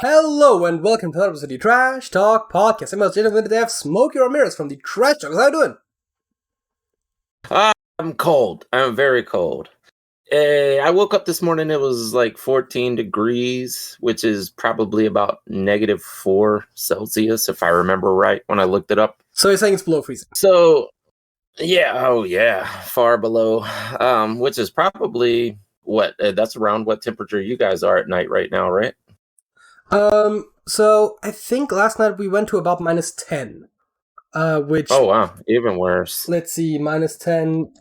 Hello and welcome to another episode of the Trash Talk Podcast. I'm gentlemen today have Smokey Rameriz from the Trash Talk. How you doing? I'm cold. I'm very cold. I woke up this morning, it was like 14 degrees, which is probably about -4 Celsius, if I remember right when I looked it up. So you're saying it's below freezing? So, yeah, far below, which is probably that's around what temperature you guys are at night right now, right? So I think last night we went to about -10. Which... Oh, wow, even worse. Let's see, -10,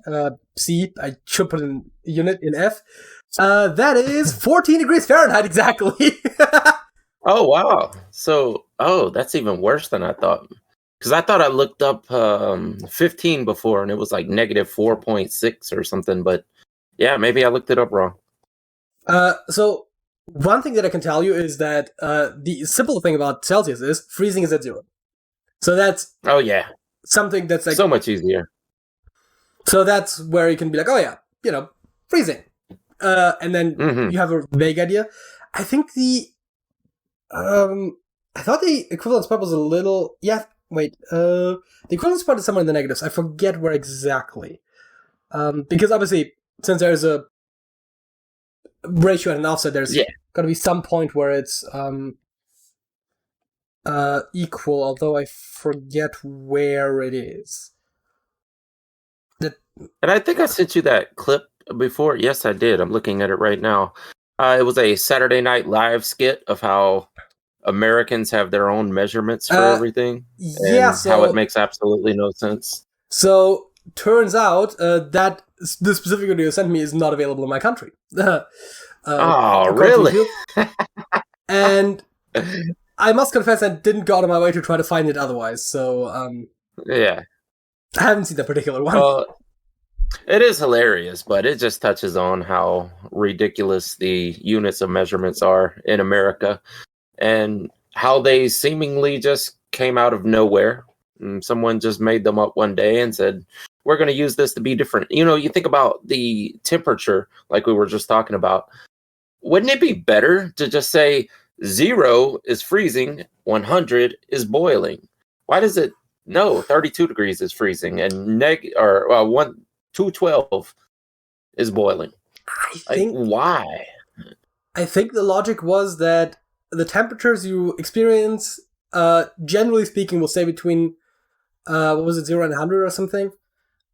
C, I should put in unit in F. That is 14 degrees Fahrenheit, exactly. Oh, wow. So, that's even worse than I thought. Because I thought I looked up 15 before, and it was like -4.6 or something, but yeah, maybe I looked it up wrong. So one thing that I can tell you is that the simple thing about Celsius is freezing is at 0. So that's something that's like so much easier. So that's where you can be like, oh yeah, freezing, and then you have a vague idea. I think I thought the equivalence part was a little the equivalence part is somewhere in the negatives. I forget where exactly, because obviously since there's a ratio and an offset, there's got to be some point where it's equal, although I forget where it is. And I think I sent you that clip before. Yes, I did. I'm looking at it right now. It was a Saturday Night Live skit of how Americans have their own measurements for everything. Yeah, and how it makes absolutely no sense. So, turns out that the specific video you sent me is not available in my country. Oh, really? And I must confess I didn't go out of my way to try to find it otherwise, so, yeah. I haven't seen that particular one. It is hilarious, but it just touches on how ridiculous the units of measurements are in America and how they seemingly just came out of nowhere. Someone just made them up one day and said, we're going to use this to be different. You think about the temperature, like we were just talking about. Wouldn't it be better to just say 0 is freezing, 100 is boiling? Why does it? No, 32 degrees is freezing, and 212 is boiling. Why? I think the logic was that the temperatures you experience, generally speaking, will stay between 0 and 100 or something.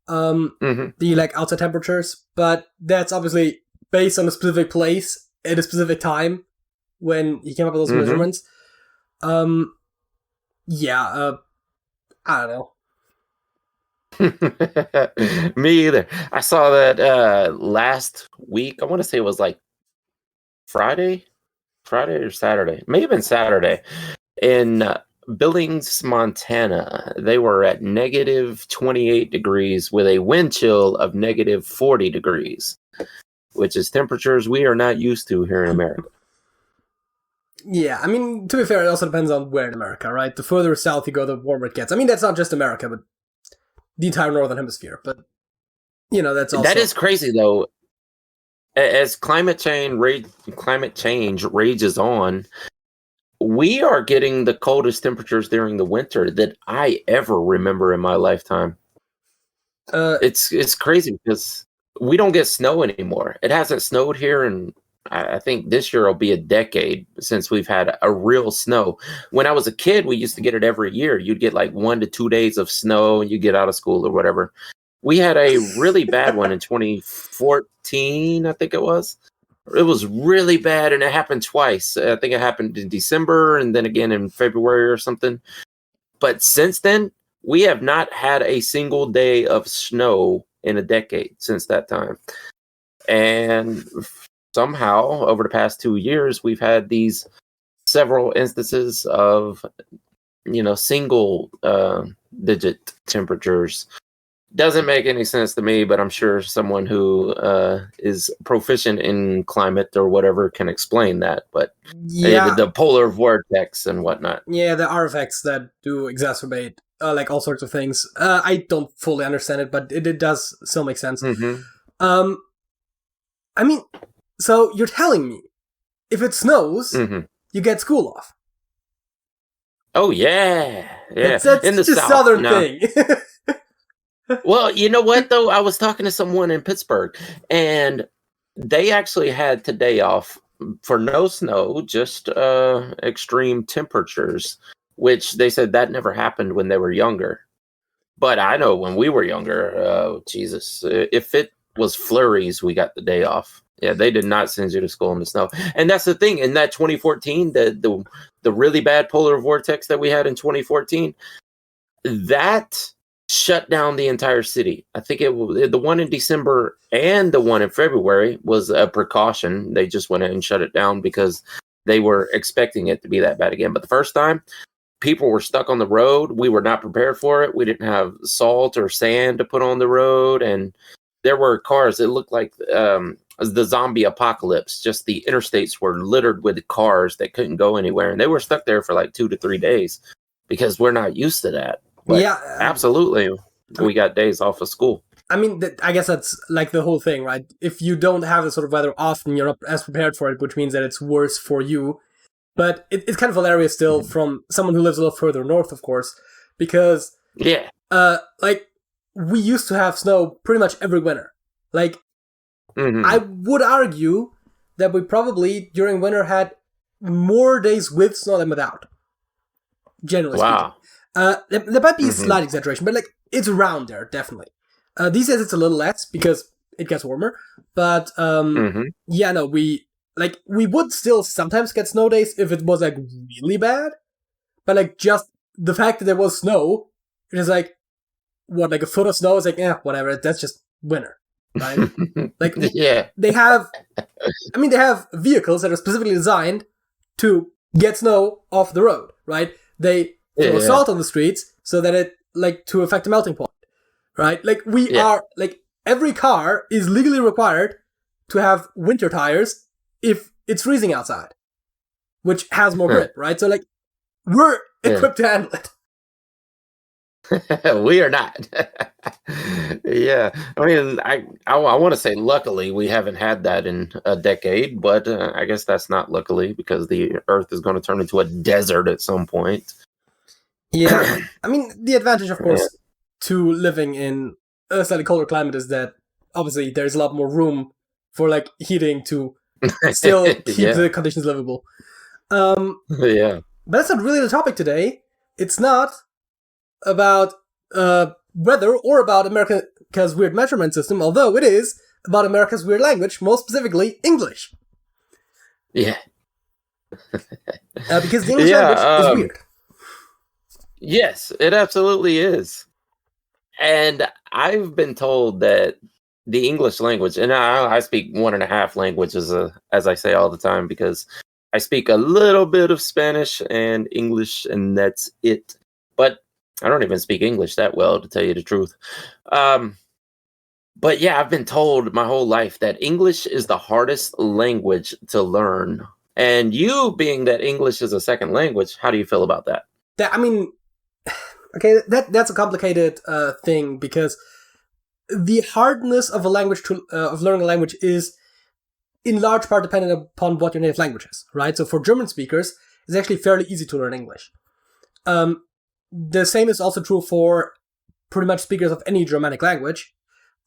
The outside temperatures, but that's obviously based on a specific place at a specific time when he came up with those measurements. I don't know. Me either. I saw that last week. I want to say it was like Friday or Saturday. May have been Saturday. In Billings, Montana, they were at -28 degrees with a wind chill of -40 degrees, which is temperatures we are not used to here in America. Yeah, I mean, to be fair, it also depends on where in America, right? The further south you go, the warmer it gets. I mean, that's not just America, but the entire Northern Hemisphere. But, that's also... That is crazy, though. As climate change rages on, we are getting the coldest temperatures during the winter that I ever remember in my lifetime. It's crazy because we don't get snow anymore. It hasn't snowed here, and I think this year will be a decade since we've had a real snow. When I was a kid, we used to get it every year. You'd get like 1 to 2 days of snow, and you get out of school or whatever. We had a really bad one in 2014, I think it was. It was really bad, and it happened twice. I think it happened in December and then again in February or something. But since then, we have not had a single day of snow in a decade since that time. And somehow, over the past 2 years, we've had these several instances of, single digit temperatures. Doesn't make any sense to me, but I'm sure someone who is proficient in climate or whatever can explain that. But the polar vortex and whatnot. Yeah, there are effects that do exacerbate all sorts of things. I don't fully understand it, but it does still make sense. I mean, so you're telling me if it snows, you get school off. Oh, yeah. Yeah. That's in the just South. Southern No. thing. Well, you know what, though? I was talking to someone in Pittsburgh, and they actually had today off for no snow, just extreme temperatures, which they said that never happened when they were younger. But I know when we were younger, Jesus, if it was flurries, we got the day off. Yeah, they did not send you to school in the snow. And that's the thing. In that 2014, the really bad polar vortex that we had in 2014, that shut down the entire city. I think the one in December and the one in February was a precaution. They just went in and shut it down because they were expecting it to be that bad again. But the first time, people were stuck on the road. We were not prepared for it. We didn't have salt or sand to put on the road. And there were cars. It looked like the zombie apocalypse. Just the interstates were littered with cars that couldn't go anywhere. And they were stuck there for like 2 to 3 days because we're not used to that. But yeah, absolutely. We got days off of school. I mean, I guess that's like the whole thing, right? If you don't have this sort of weather often, you're not as prepared for it, which means that it's worse for you. But it's kind of hilarious still from someone who lives a little further north, of course, because like we used to have snow pretty much every winter. Like I would argue that we probably during winter had more days with snow than without. Generally speaking. There might be a slight exaggeration, but like it's around there, definitely. These days it's a little less because it gets warmer. But yeah, no, we would still sometimes get snow days if it was like really bad. But like just the fact that there was snow, it is like what, like a foot of snow is like, whatever, that's just winter. Right? Like they have vehicles that are specifically designed to get snow off the road, right? They throw salt on the streets so that it to affect the melting point, right? Like we are every car is legally required to have winter tires if it's freezing outside, which has more grip, right? So like we're equipped to handle it. We are not. Yeah, I mean, I want to say luckily we haven't had that in a decade, but I guess that's not luckily because the Earth is going to turn into a desert at some point. Yeah, I mean, the advantage, of course, to living in a slightly colder climate is that obviously there's a lot more room for like heating to still keep the conditions livable. But that's not really the topic today. It's not about weather or about America's weird measurement system, although it is about America's weird language, most specifically English. Yeah. Because the English language is weird. Yes, it absolutely is. And I've been told that the English language, and I speak 1.5 languages, as I say all the time, because I speak a little bit of Spanish and English, and that's it. But I don't even speak English that well, to tell you the truth. But yeah, I've been told my whole life that English is the hardest language to learn. And you, being that English is a second language, how do you feel about that? Okay, that's a complicated thing because the hardness of a language of learning a language is in large part dependent upon what your native language is, right? So for German speakers, it's actually fairly easy to learn English. The same is also true for pretty much speakers of any Germanic language,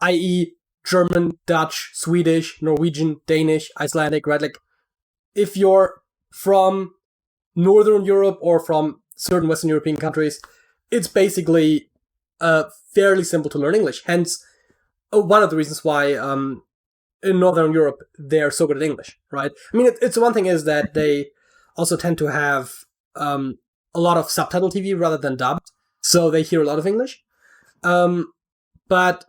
i.e. German, Dutch, Swedish, Norwegian, Danish, Icelandic, right? Like, if you're from Northern Europe or from certain Western European countries, it's basically fairly simple to learn English. Hence, one of the reasons why in Northern Europe they're so good at English, right? I mean, it's one thing is that they also tend to have a lot of subtitle TV rather than dubbed, so they hear a lot of English. But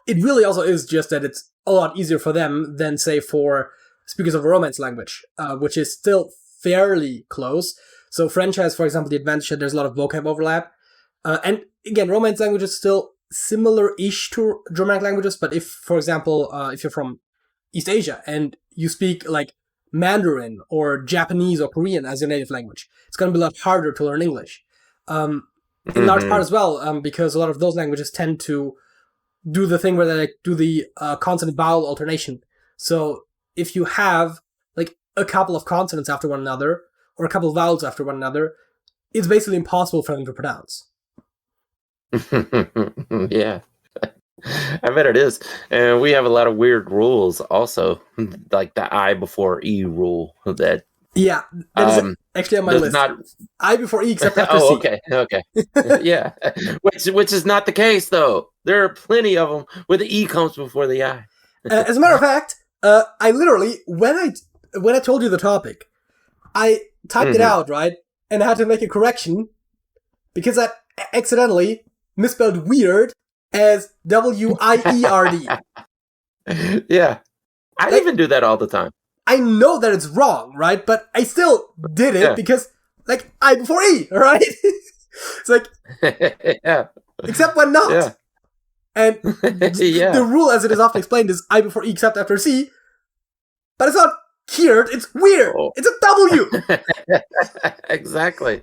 it really also is just that it's a lot easier for them than, say, for speakers of a Romance language, which is still fairly close. So French has, for example, the advantage that there's a lot of vocab overlap. And again, Romance language is still similar-ish to Germanic languages, but if, for example, if you're from East Asia and you speak like Mandarin or Japanese or Korean as your native language, it's going to be a lot harder to learn English. In large part as well, because a lot of those languages tend to do the thing where they do the consonant-vowel alternation. So if you have, like, a couple of consonants after one another, or a couple of vowels after one another, it's basically impossible for them to pronounce. Yeah. I bet it is. And we have a lot of weird rules also, like the I before E rule that Yeah, that is actually on my list. Not... I before E except after C. Okay. Yeah. Which is not the case, though. There are plenty of them where the E comes before the I. As a matter of fact, I literally, when I told you the topic, I typed it out, right? And I had to make a correction because I accidentally misspelled weird as W-I-E-R-D. Yeah. I even do that all the time. I know that it's wrong, right? But I still did it because, like, I before E, right? It's like, yeah. Except when not. Yeah. And the rule, as it is often explained, is I before E except after C. But it's not cured, it's weird. Oh. It's a W. Exactly.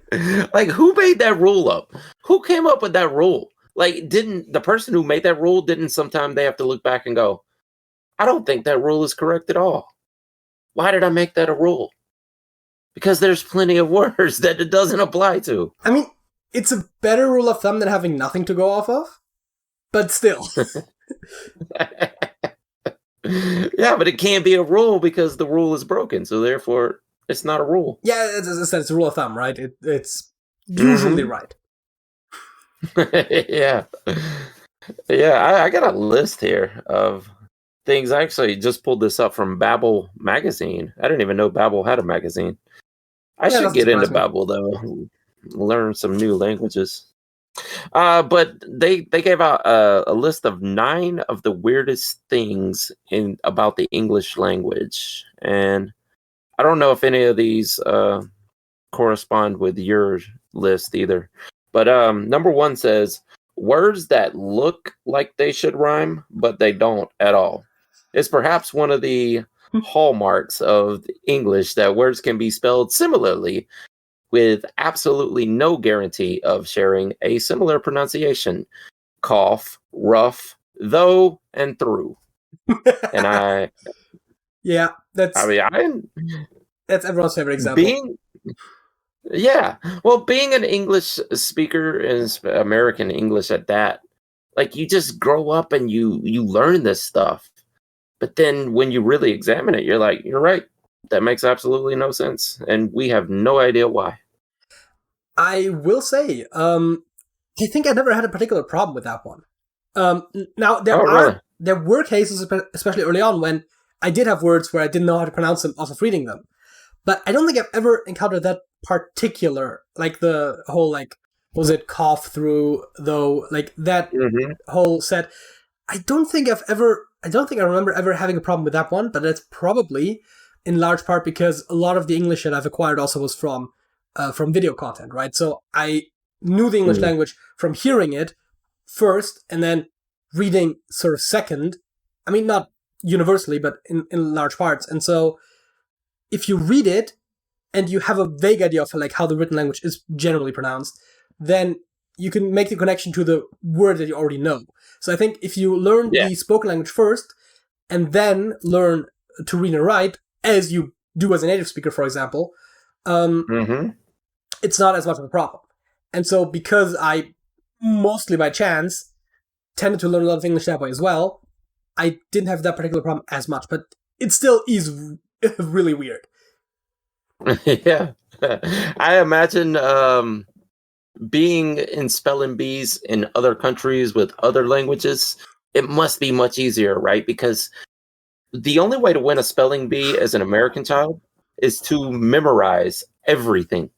Like, who made that rule up? Who came up with that rule? Like, didn't the person who made that rule, didn't sometime they have to look back and go, I don't think that rule is correct at all. Why did I make that a rule? Because there's plenty of words that it doesn't apply to. I mean, it's a better rule of thumb than having nothing to go off of. But still. Yeah, but it can't be a rule because the rule is broken. So therefore, it's not a rule. Yeah, as I said, it's a rule of thumb, right? It's usually right. Yeah. Yeah, I got a list here of things. I actually just pulled this up from Babbel magazine. I didn't even know Babbel had a magazine. I should get into Babbel, though. Learn some new languages. But they gave out a list of 9 of the weirdest things about the English language. And I don't know if any of these correspond with your list either. But number 1 says, words that look like they should rhyme, but they don't at all. It's perhaps one of the hallmarks of English that words can be spelled similarly with absolutely no guarantee of sharing a similar pronunciation. Cough, rough, though, and through. And yeah, that's everyone's favorite example. Being an English speaker, and American English at that, like, you just grow up and you learn this stuff. But then when you really examine it, you're like, you're right. That makes absolutely no sense. And we have no idea why. I will say, I think I never had a particular problem with that one. Now, there were cases, especially early on, when I did have words where I didn't know how to pronounce them off of reading them. But I don't think I've ever encountered that particular, like the whole, like, was it cough through, though, like that whole set. I don't think I remember ever having a problem with that one, but that's probably in large part because a lot of the English that I've acquired also was from video content, right? So I knew the English language from hearing it first and then reading sort of second. I mean, not universally, but in large parts. And so if you read it and you have a vague idea of like how the written language is generally pronounced, then you can make the connection to the word that you already know. So I think if you learn the spoken language first and then learn to read and write, as you do as a native speaker, for example, it's not as much of a problem. And so because I, mostly by chance, tended to learn a lot of English that way as well, I didn't have that particular problem as much. But it still is really weird. Yeah. I imagine being in spelling bees in other countries with other languages, it must be much easier, right? Because the only way to win a spelling bee as an American child is to memorize everything.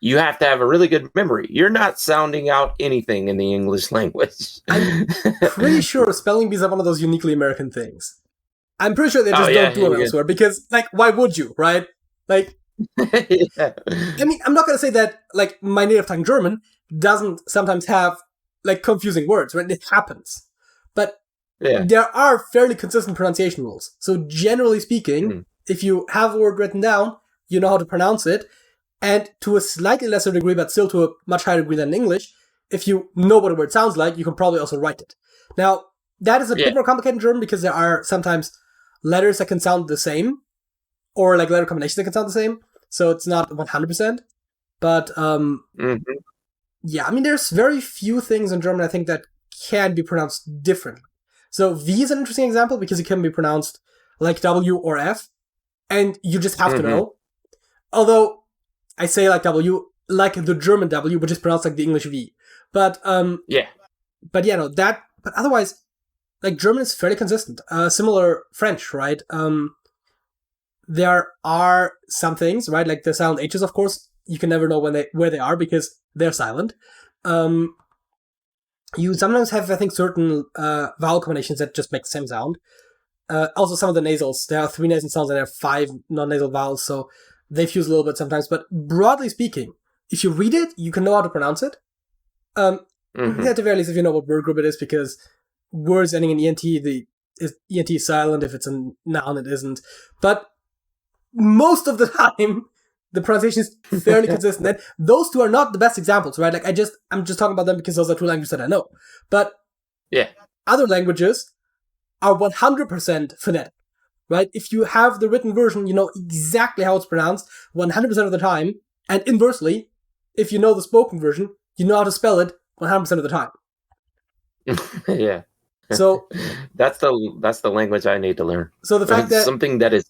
You have to have a really good memory. You're not sounding out anything in the English language. I'm pretty sure spelling bees are one of those uniquely American things. I'm pretty sure they just don't do them elsewhere because, like, why would you, right? Like, I mean, I'm not going to say that, like, my native tongue German doesn't sometimes have, like, confusing words, right? It happens. But there are fairly consistent pronunciation rules. So generally speaking, if you have a word written down, you know how to pronounce it. And to a slightly lesser degree, but still to a much higher degree than in English, if you know what a word sounds like, you can probably also write it. Now, that is a bit more complicated in German because there are sometimes letters that can sound the same. or like letter combinations that can sound the same. So it's not 100%. But yeah, I mean, there's very few things in German I think that can be pronounced differently. So V is an interesting example because it can be pronounced like W or F, and you just have to know. Although I say like W, like the German W, which is pronounced like the English V. But yeah. But yeah, no, that. But otherwise, like German is fairly consistent. Similar French, right? There are some things, right? Like the silent H's, of course, you can never know where they are because they're silent. You sometimes have, I think, certain vowel combinations that just make the same sound. Also, some of the nasals. There are 3 nasal sounds and there are 5 non-nasal vowels, so they fuse a little bit sometimes. But broadly speaking, if you read it, you can know how to pronounce it. At the very least, if you know what word group it is, because words ending in ENT, the ENT is silent. If it's a noun, it isn't. But most of the time, the pronunciation is fairly consistent. And those two are not the best examples, right? Like I'm just talking about them because those are 2 languages that I know. But yeah, other languages are 100% phonetic, right? If you have the written version, you know exactly how it's pronounced 100% of the time. And inversely, if you know the spoken version, you know how to spell it 100% of the time. Yeah. So that's the language I need to learn. So the fact that something that is.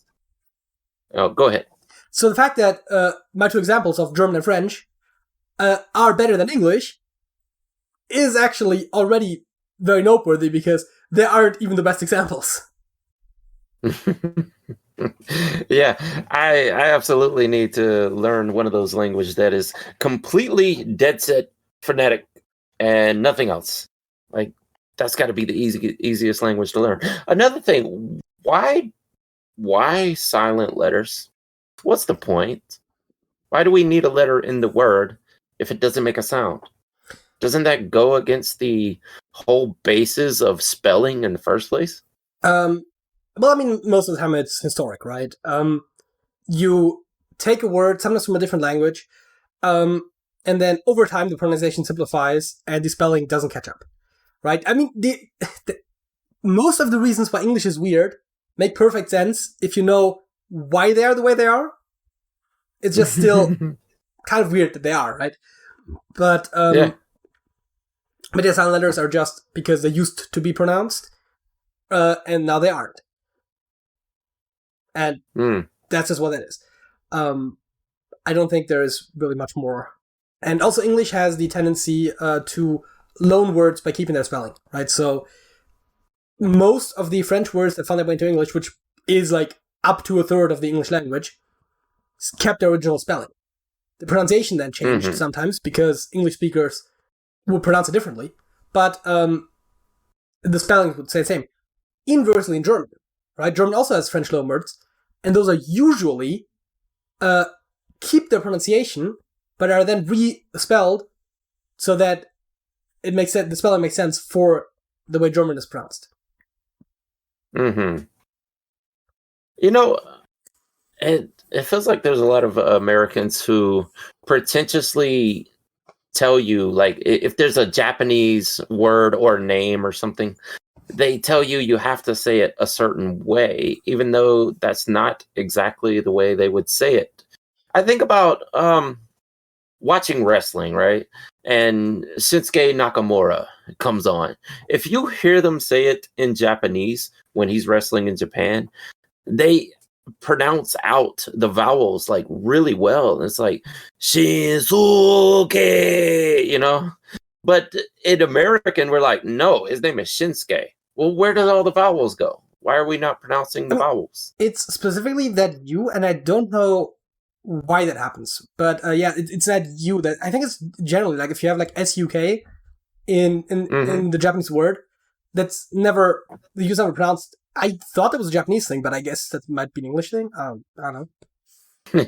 Oh, go ahead. So the fact that my 2 examples of German and French are better than English is actually already very noteworthy because they aren't even the best examples. Yeah, I absolutely need to learn one of those languages that is completely dead set phonetic and nothing else. Like, that's got to be the easiest language to learn. Another thing, why silent letters? What's the point? Why do we need a letter in the word if it doesn't make a sound? Doesn't that go against the whole basis of spelling in the first place? Well, I mean, most of the time it's historic, right? You take a word, sometimes from a different language, and then over time the pronunciation simplifies and the spelling doesn't catch up, right? I mean, the most of the reasons why English is weird make perfect sense if you know why they are the way they are. It's just still kind of weird that they are, right? But yeah, silent letters are just because they used to be pronounced, and now they aren't. And that's just what it is. I don't think there is really much more. And also English has the tendency to loan words by keeping their spelling, right? So most of the French words that found their way into English, which is like up to a third of the English language, kept their original spelling. The pronunciation then changed sometimes because English speakers would pronounce it differently, but the spelling would say the same. Inversely in German, right? German also has French loanwords, and those are usually keep their pronunciation, but are then re-spelled so that it makes sense. The spelling makes sense for the way German is pronounced. You know, it feels like there's a lot of Americans who pretentiously tell you, like, if there's a Japanese word or name or something, they tell you have to say it a certain way, even though that's not exactly the way they would say it. I think about watching wrestling, right? And Shinsuke Nakamura comes on. If you hear them say it in Japanese when he's wrestling in Japan, they pronounce out the vowels like really well. It's like Shinsuke, you know? But in American, we're like, no, his name is Shinsuke. Well, where did all the vowels go? Why are we not pronouncing the vowels? It's specifically that U, and I don't know why that happens. But yeah, it's that U that I think it's generally like if you have like SUK in the Japanese word, that's never the U's never pronounced. I thought that was a Japanese thing, but I guess that might be an English thing. I don't know.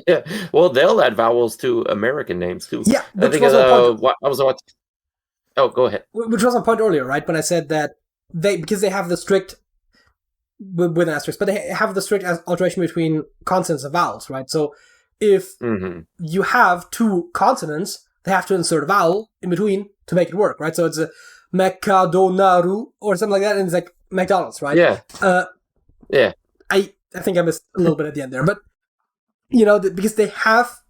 Yeah, well, they'll add vowels to American names too. Yeah, I think I was watching. Oh, go ahead. Which was my point earlier, right? When I said that because they have the strict with an asterisk, but they have the strict alteration between consonants and vowels, right? So if you have 2 consonants, they have to insert a vowel in between to make it work, right? So it's a Mekadonaru or something like that, and it's like McDonald's, right? Yeah. Yeah. I think I missed a little bit at the end there, but because they have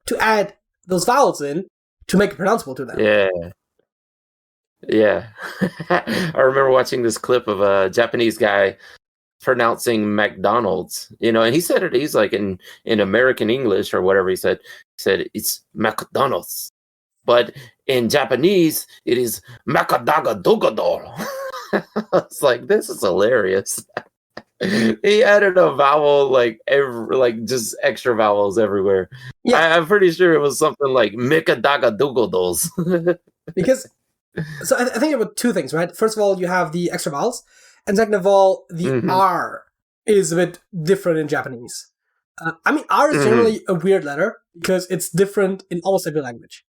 to add those vowels in to make it pronounceable to them. Yeah. I remember watching this clip of a Japanese guy pronouncing McDonald's, and he said it, he's like in American English or whatever he said it's McDonald's. But in Japanese, it is Makadaga Dogador. It's like, this is hilarious. He added a vowel just extra vowels everywhere. Yeah. I'm pretty sure it was something like Mikadaga Dogodos. Because, so I think about two things, right? First of all, you have the extra vowels. And second of all, the R is a bit different in Japanese. R is generally a weird letter because it's different in almost every language.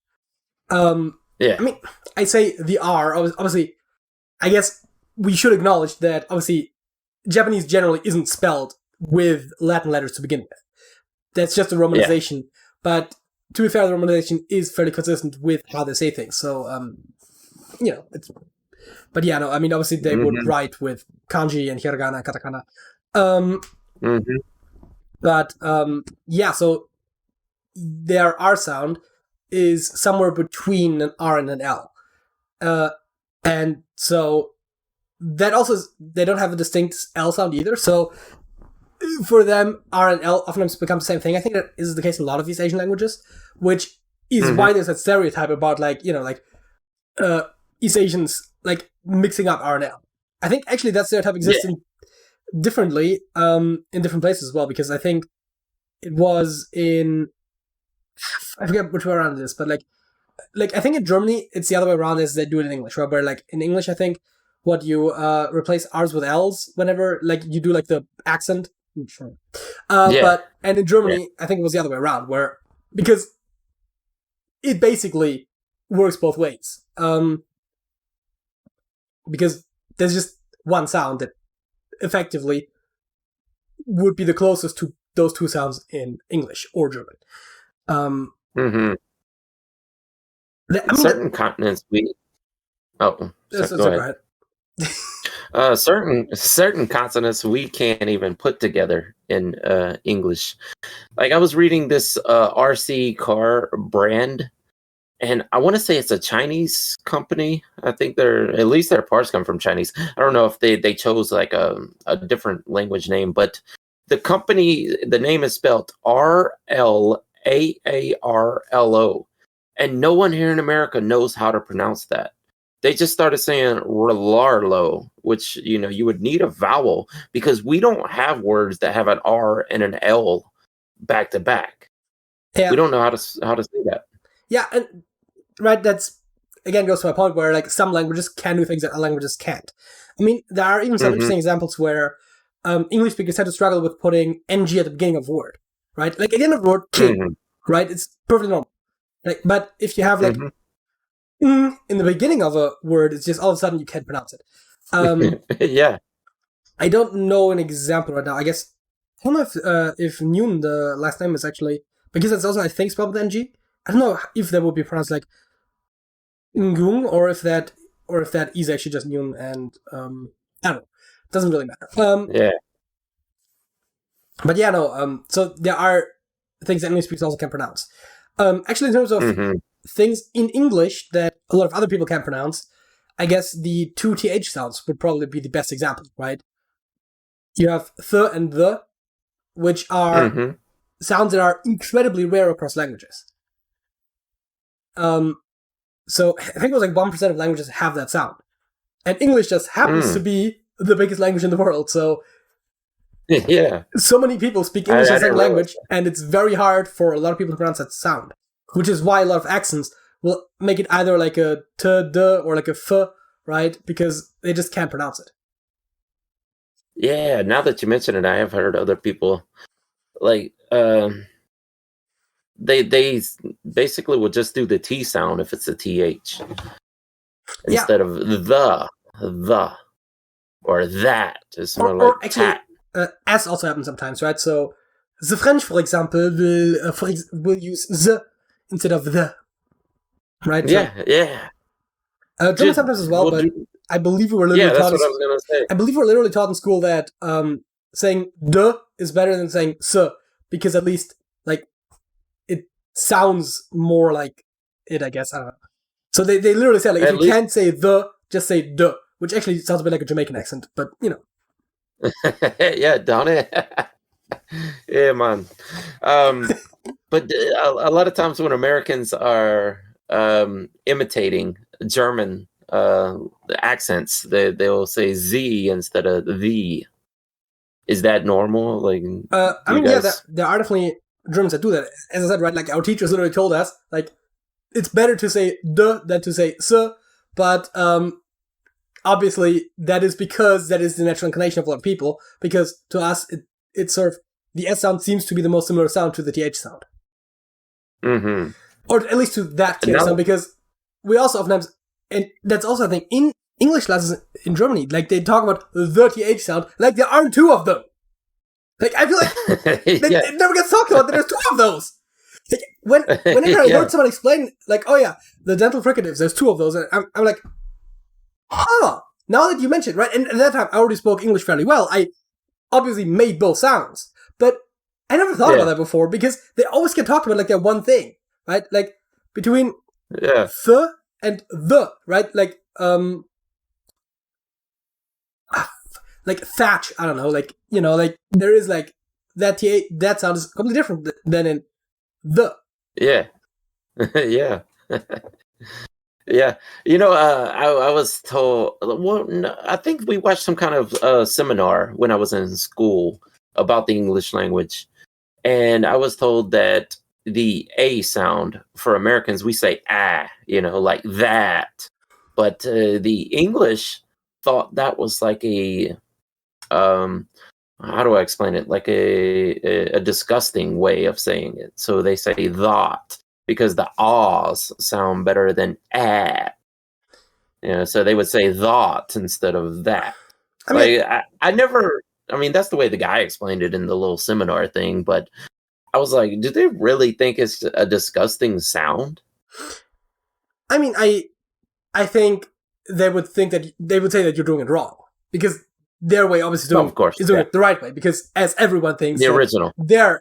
I say the R, obviously, I guess we should acknowledge that, obviously, Japanese generally isn't spelled with Latin letters to begin with. That's just a romanization. Yeah. But to be fair, the romanization is fairly consistent with how they say things. So, it's... But yeah, no, obviously they would write with kanji and hiragana, katakana. But, so their R sound is somewhere between an R and an L. And so that also they don't have a distinct L sound either. So for them, R and L oftentimes become the same thing. I think that is the case in a lot of East Asian languages, which is why there's that stereotype about East Asians mixing up R and L. I think actually that stereotype exists differently in different places as well, because I think it was in, I forget which way around it is, but I think in Germany it's the other way around as they do it in English, right? Where in English I think what you replace R's with L's whenever you do the accent. Sure. But in Germany I think it was the other way around, where because it basically works both ways. Because there's just one sound that effectively would be the closest to those two sounds in English or German. Certain continents go ahead. Certain consonants we can't even put together in English. I was reading this RC car brand, and I want to say it's a Chinese company. I think at least their parts come from Chinese. I don't know if they chose a different language name, but the company, the name is spelled RLAARLO, and no one here in America knows how to pronounce that. They just started saying Relarlo, which you would need a vowel because we don't have words that have an R and an L back to back. Yeah. We don't know how to say that. Yeah, and right, that's again goes to my point where some languages can do things that other languages can't. There are even some interesting examples where English speakers tend to struggle with putting ng at the beginning of a word, right? At the end of a word, king, right? It's perfectly normal. But if you have in the beginning of a word, it's just all of a sudden you can't pronounce it. Yeah. I don't know an example right now. I guess I don't know if Noon, the last name, is actually, because it's also I think spelled with ng. I don't know if that would be pronounced Ngung or if that is actually just Noon, and I don't know. Doesn't really matter. Yeah. But yeah, no. So there are things that English speakers also can pronounce. Actually, in terms of things in English that a lot of other people can't pronounce, I guess the two th sounds would probably be the best example, right? You have th and the, which are sounds that are incredibly rare across languages. So I think it was 1% of languages have that sound, and English just happens to be the biggest language in the world. So yeah, so many people speak English as a second language, and it's very hard for a lot of people to pronounce that sound. Which is why a lot of accents will make it either a t, d, or a f, right? Because they just can't pronounce it. Yeah, now that you mention it, I have heard other people they basically will just do the T sound if it's a TH instead of the or that. It's more or actually, S also happens sometimes, right? So the French, for example, will use the instead of the, right? Yeah. German sometimes as well, but I believe we were literally taught. That's what I was gonna say. I believe we were literally taught in school that saying de is better than saying s, because at least like it sounds more like it, I guess. I don't know. So they literally said, like, if you can't say the, just say duh, which actually sounds a bit like a Jamaican accent, but you know. Yeah, don't it? Yeah, man. But a lot of times when Americans are imitating German accents, they'll say Z instead of the. Is that normal? Like, I mean, yeah, there are definitely Germans that do that. As I said, right, like, our teachers literally told us, like, it's better to say de than to say s, but obviously that is because that is the natural inclination of a lot of people, because to us, it's sort of, the S sound seems to be the most similar sound to the TH sound. Mm-hmm. Or at least to that TH sound, because we also oftentimes, and that's also, I think, in English classes in Germany, like, they talk about the TH sound, like there aren't two of them. Like, I feel like it never gets talked about that there's two of those. Like, whenever I heard someone explain, like, oh yeah, the dental fricatives, there's two of those, and I'm like, huh, now that you mention it, right? And at that time, I already spoke English fairly well. I obviously made both sounds, but I never thought about that before, because they always get talked about like they're one thing, right? Like, between the and the, right? Like thatch, I don't know, like, you know, like, there is like, that sound is completely different than in the. Yeah. Yeah. Yeah. You know, I was told, well, no, I think we watched some kind of seminar when I was in school about the English language. And I was told that the A sound for Americans, we say ah, you know, like that. But the English thought that was like a, how do I explain it? Like a disgusting way of saying it. So they say that because the ahs sound better than ah. You know, so they would say that instead of that. I mean, like, I never, I mean, that's the way the guy explained it in the little seminar thing, but I was like, do they really think it's a disgusting sound? I mean, I think they would say that you're doing it wrong, because their way obviously is doing it the right way, because as everyone thinks, the original. I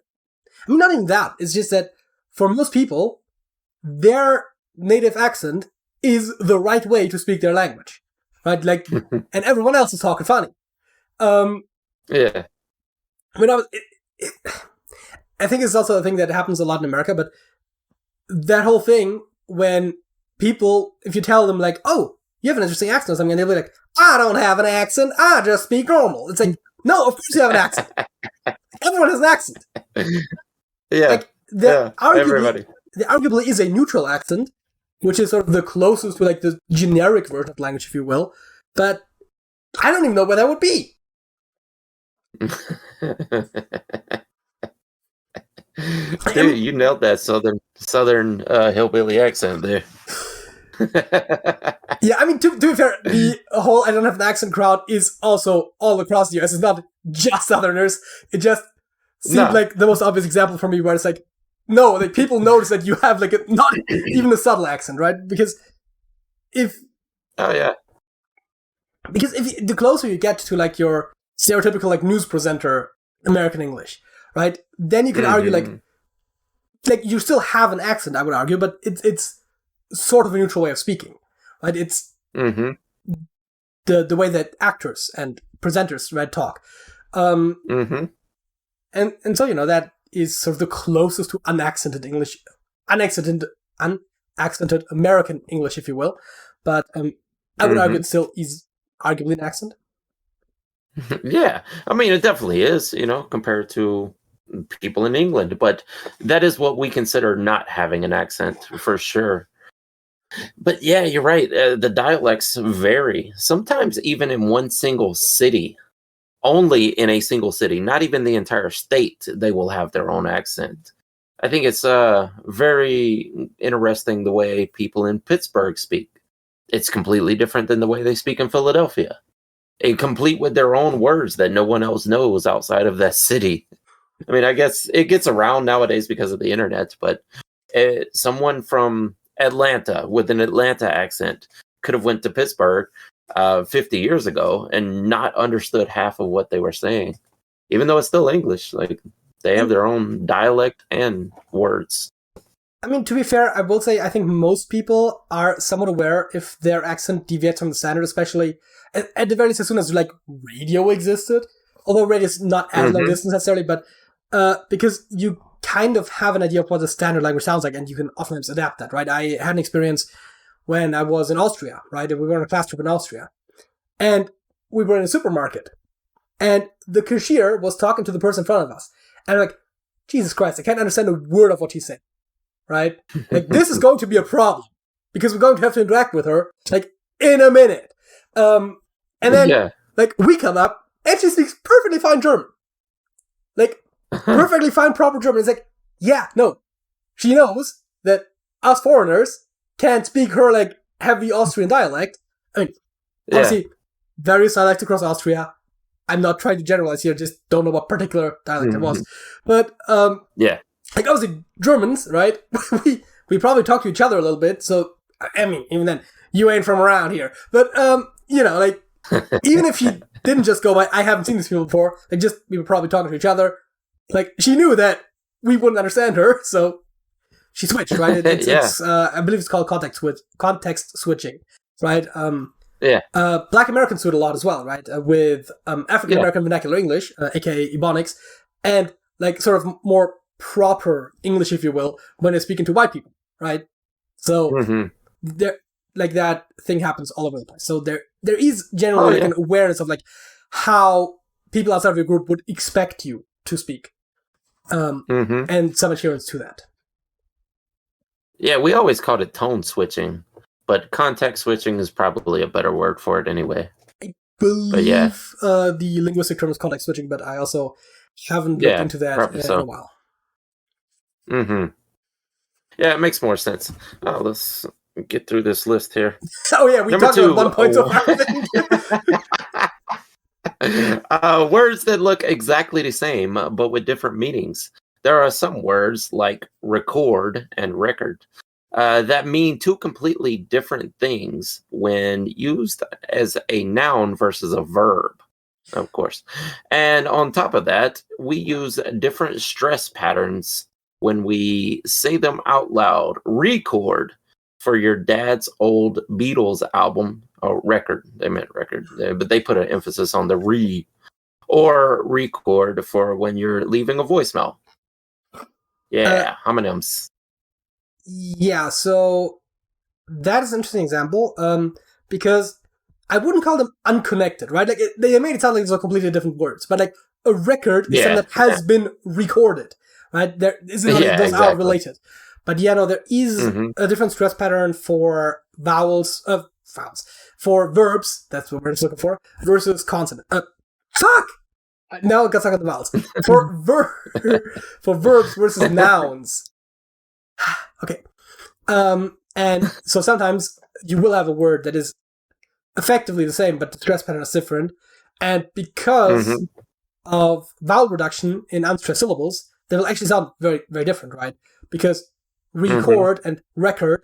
mean, not even that. It's just that for most people, their native accent is the right way to speak their language, right? Like, and everyone else is talking funny. Yeah. I mean, I think it's also a thing that happens a lot in America, but that whole thing when people, if you tell them like, oh, you have an interesting accent or something, and they'll be like, I don't have an accent, I just speak normal. It's like, no, of course you have an accent. Everyone has an accent. Yeah. Like, everybody. There arguably is a neutral accent, which is sort of the closest to like the generic version of language, if you will. But I don't even know where that would be. Dude, you nailed that southern hillbilly accent there. Yeah, I mean, to be fair, the whole I don't have an accent crowd is also all across the US. It's not just Southerners. It just seemed like the most obvious example for me, where it's like, no, like, people notice that you have like not even a subtle accent, right? Because if the closer you get to like your stereotypical like news presenter American English, right? Then you can argue like you still have an accent, I would argue, but it's sort of a neutral way of speaking, right? It's the way that actors and presenters, right, talk. And so, you know, that is sort of the closest to unaccented English, unaccented American English, if you will. But I would argue it still is arguably an accent. Yeah, I mean, it definitely is, you know, compared to people in England, but that is what we consider not having an accent for sure. But yeah, you're right. The dialects vary. Sometimes even in one single city, only in a single city, not even the entire state, they will have their own accent. I think it's very interesting the way people in Pittsburgh speak. It's completely different than the way they speak in Philadelphia. And complete with their own words that no one else knows outside of that city. I mean, I guess it gets around nowadays because of the internet, but someone from Atlanta with an Atlanta accent could have went to Pittsburgh 50 years ago and not understood half of what they were saying, even though it's still English. Like, They have their own dialect and words. I mean, to be fair, I will say I think most people are somewhat aware if their accent deviates from the standard, especially at the very least as soon as like radio existed. Although radio is not as long distance necessarily, but because you kind of have an idea of what the standard language sounds like, and you can oftentimes adapt that, right? I had an experience when I was in Austria, right? And we were on a class trip in Austria, and we were in a supermarket, and the cashier was talking to the person in front of us, and I'm like, Jesus Christ, I can't understand a word of what she's saying. Right? Like, this is going to be a problem because we're going to have to interact with her, like, in a minute. And then, like, we come up and she speaks perfectly fine German. Like, perfectly fine, proper German. It's like, yeah, no. She knows that us foreigners can't speak her, like, heavy Austrian dialect. I mean, obviously, various dialects across Austria. I'm not trying to generalize here, just don't know what particular dialect it was. But, like, obviously, Germans, right? we probably talk to each other a little bit, so, I mean, even then, you ain't from around here. But, you know, like, even if she didn't just go by, I haven't seen these people before, like, just, we were probably talking to each other, like, she knew that we wouldn't understand her, so she switched, right? It's I believe it's called context switching, right? Black Americans do it a lot as well, right? With African American vernacular English, aka Ebonics, and, like, sort of more proper English, if you will, when they're speaking to white people, right? So there, like, that thing happens all over the place. So there is generally like an awareness of like how people outside of your group would expect you to speak, and some adherence to that. Yeah, we always called it tone switching, but context switching is probably a better word for it anyway. I believe the linguistic term is context switching, but I also haven't looked into that in a while. Yeah, it makes more sense. Let's get through this list here. Oh yeah, we talked about 1 point so far. Words that look exactly the same, but with different meanings. There are some words like record and record that mean two completely different things when used as a noun versus a verb, of course. And on top of that, we use different stress patterns when we say them out loud. Record for your dad's old Beatles album, or record. They meant record, but they put an emphasis on the re. Or record for when you're leaving a voicemail. Yeah, homonyms. Yeah, so that is an interesting example, because I wouldn't call them unconnected, right? Like, they made it sound like these are completely different words, but like a record is something that has been recorded. Right, there isn't like those are related, but there is a different stress pattern for vowels, for verbs. That's what we're just looking for versus consonant. Fuck! Now it got stuck on the vowels. For verbs versus nouns. Okay, and so sometimes you will have a word that is effectively the same, but the stress pattern is different, and because of vowel reduction in unstressed syllables, they will actually sound very, very different, right? Because record and record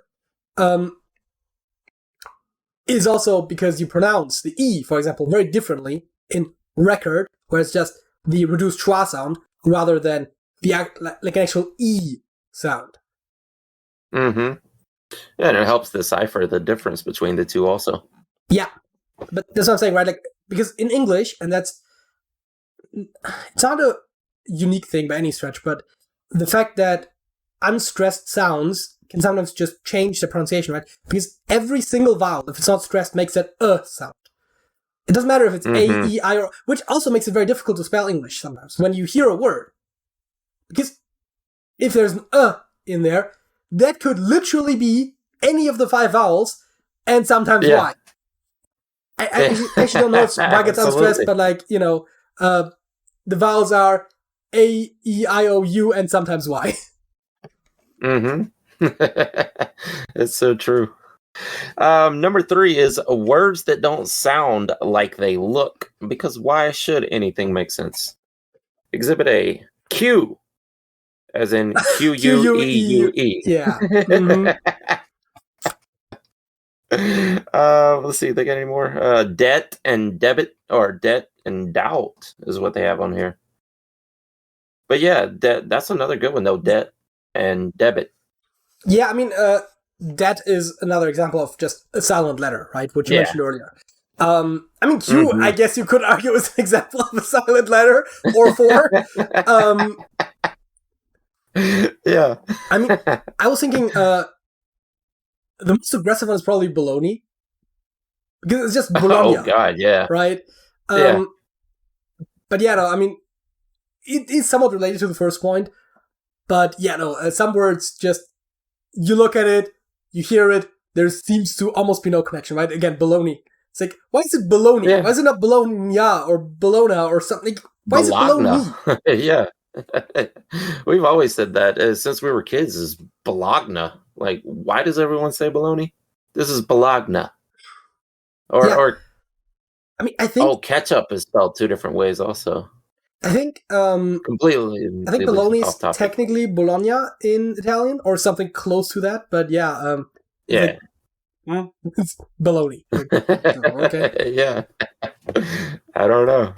is also because you pronounce the E, for example, very differently in record, where it's just the reduced schwa sound rather than the like an actual E sound. Yeah, and it helps decipher the difference between the two also. Yeah, but that's what I'm saying, right? Like, because in English, and it's not a unique thing by any stretch, but the fact that unstressed sounds can sometimes just change the pronunciation, right? Because every single vowel, if it's not stressed, makes that sound. It doesn't matter if it's A, E, I, or, which also makes it very difficult to spell English sometimes when you hear a word. Because if there's an in there, that could literally be any of the 5 vowels, and sometimes Y. I actually don't know if Y gets unstressed, but like, the vowels are A, E, I, O, U, and sometimes Y. It's so true. Number 3 is words that don't sound like they look, because why should anything make sense? Exhibit A, Q, as in Q-U-E-U-E. Yeah. Let's see if they got any more. Debt and debit, or debt and doubt is what they have on here. But yeah, that's another good one though. Debt and debit. Yeah, I mean, that is another example of just a silent letter, right? Which you Yeah. mentioned earlier. I mean, Q, I guess you could argue is an example of a silent letter or four. Yeah. I mean, I was thinking the most aggressive one is probably Bologna. Because it's just Bologna. Oh, God, yeah. Right? Yeah. But yeah, no, I mean, it is somewhat related to the first point. But yeah, no, some words just, you look at it, you hear it, there seems to almost be no connection, right? Again, Bologna. It's like, why is it Bologna? Yeah. Why is it not Bologna or Bologna or something? Like, why is it Bologna? Yeah. We've always said that since we were kids, is Bologna. Like, why does everyone say Bologna? This is Bologna. Or I mean, I think ketchup is spelled two different ways also. I think completely I think Bologna is topic. Technically Bologna in Italian or something close to that, but yeah, yeah. Like, it's Bologna. Like, okay. Yeah. I don't know.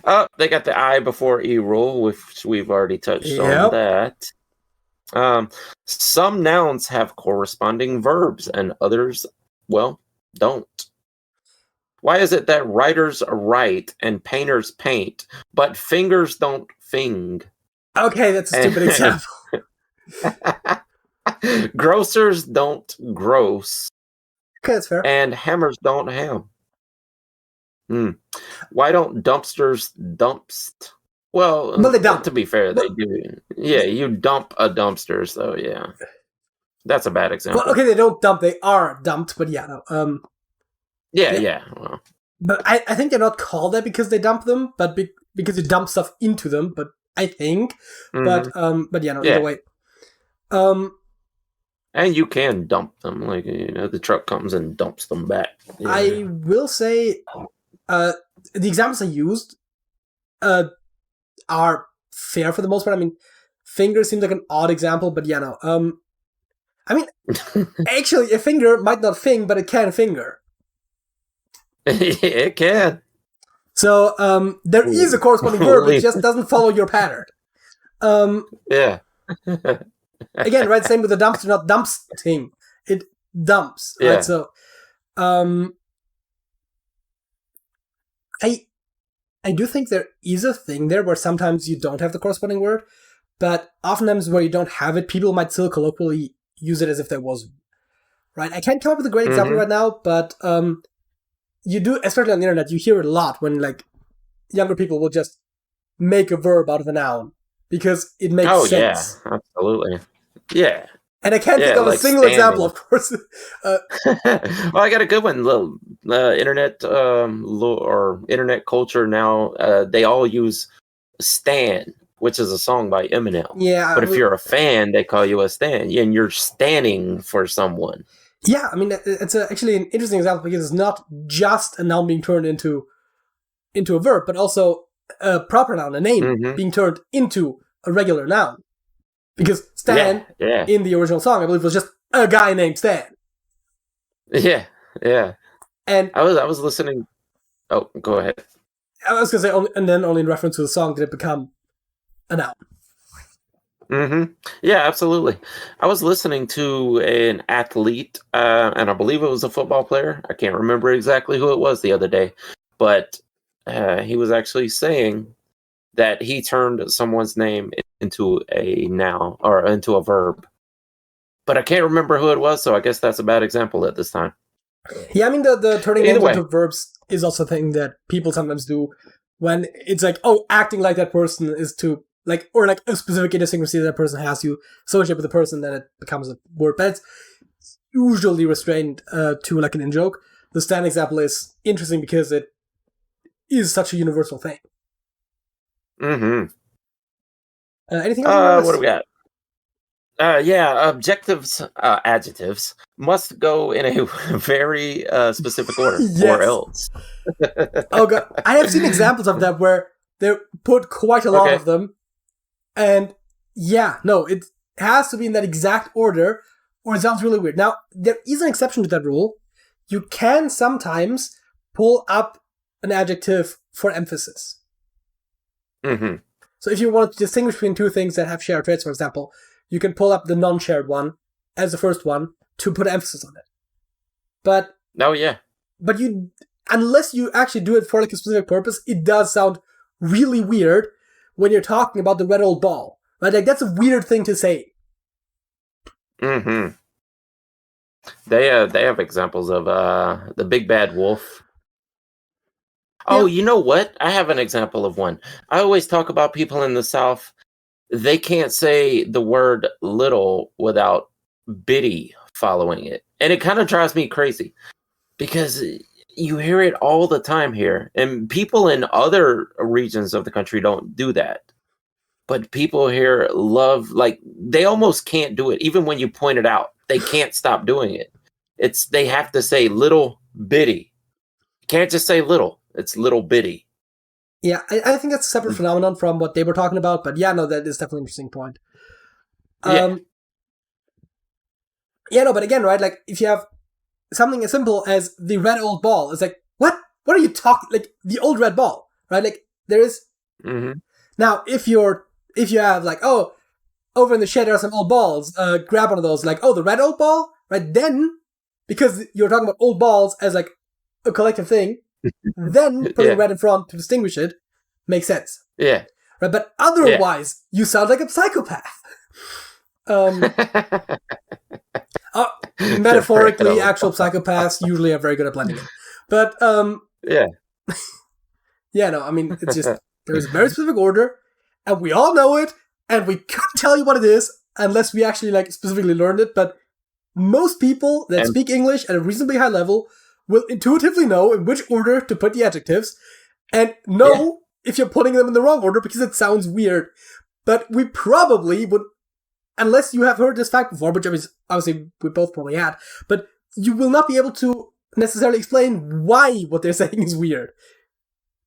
Oh, they got the I before E rule, which we've already touched on that. Some nouns have corresponding verbs and others, well, don't. Why is it that writers write and painters paint, but fingers don't fing? Okay, that's a stupid example. Grocers don't gross. Okay, that's fair. And hammers don't ham. Why don't dumpsters dumpst? Well, they dump. To be fair, they do. Yeah, you dump a dumpster, so yeah. That's a bad example. Well, okay, they don't dump, they are dumped, but yeah, no. Yeah. Well. But I think they're not called that because they dump them, but because you dump stuff into them, but I think. Mm-hmm. But yeah, no, either way. And you can dump them, like, the truck comes and dumps them back. Yeah. I will say, the examples I used are fair for the most part. I mean, finger seems like an odd example, but yeah, no. I mean, actually, a finger might not fing, but it can finger. It can. So, there is a corresponding verb, it just doesn't follow your pattern. Yeah. Again, right, same with the dumpster, not dumpsting. It dumps, right? Yeah. So, I do think there is a thing there where sometimes you don't have the corresponding word, but oftentimes where you don't have it, people might still colloquially use it as if there was, right? I can't come up with a great example right now, but you do, especially on the internet, you hear it a lot when, like, younger people will just make a verb out of a noun because it makes sense. Yeah, absolutely. Yeah. And I can't think of a single example, of course. Well, I got a good one. Internet or internet culture now, they all use stan, which is a song by Eminem. Yeah. But if you're a fan, they call you a stan, and you're standing for someone. Yeah, I mean, it's actually an interesting example because it's not just a noun being turned into a verb, but also a proper noun, a name, being turned into a regular noun. Because Stan, in the original song, I believe, was just a guy named Stan. Yeah. And I was listening. Oh, go ahead. I was going to say, and then only in reference to the song did it become a noun. Yeah, absolutely. I was listening to an athlete, and I believe it was a football player. I can't remember exactly who it was the other day, but he was actually saying that he turned someone's name into a noun or into a verb. But I can't remember who it was, so I guess that's a bad example at this time. Yeah, I mean, the turning names into verbs is also a thing that people sometimes do when it's like, oh, acting like that person is to, like, or like a specific idiosyncrasy that person has, you associate with the person, then it becomes a word. But it's usually restrained to like an in-joke. The Stan example is interesting because it is such a universal thing. Anything else? What do we got? Adjectives, adjectives must go in a very specific order, or else. Oh god, I have seen examples of that where they put quite a lot of them, and it has to be in that exact order, or it sounds really weird. Now, there is an exception to that rule. You can sometimes pull up an adjective for emphasis. So if you want to distinguish between two things that have shared traits, for example, you can pull up the non-shared one as the first one to put emphasis on it. But you, unless you actually do it for like a specific purpose, it does sound really weird when you're talking about the red old ball. Right? Like that's a weird thing to say. Mm-hmm. They have examples of the big bad wolf. Oh, you know what? I have an example of one. I always talk about people in the South. They can't say the word little without bitty following it. And it kind of drives me crazy because you hear it all the time here. And people in other regions of the country don't do that. But people here love, like, they almost can't do it. Even when you point it out, they can't stop doing it. They have to say little bitty. You can't just say little. It's little bitty. Yeah, I think that's a separate phenomenon from what they were talking about. But yeah, no, that is definitely an interesting point. Yeah, no, but again, right, like, if you have something as simple as the red old ball, it's like, what? What are you talking, like, the old red ball, right? Like, there is... Mm-hmm. Now, if you have, like, oh, over in the shed there are some old balls, grab one of those, like, oh, the red old ball, right? Then, because you're talking about old balls as, like, a collective thing, then putting red in front to distinguish it makes sense. Yeah. Right, but otherwise, you sound like a psychopath. Metaphorically, actual psychopaths usually are very good at blending in. But, yeah, no, I mean, it's just, there's a very specific order, and we all know it, and we couldn't tell you what it is unless we actually, like, specifically learned it, but most people that speak English at a reasonably high level will intuitively know in which order to put the adjectives, and know if you're putting them in the wrong order because it sounds weird. But we probably would, unless you have heard this fact before, which obviously we both probably had, but you will not be able to necessarily explain why what they're saying is weird.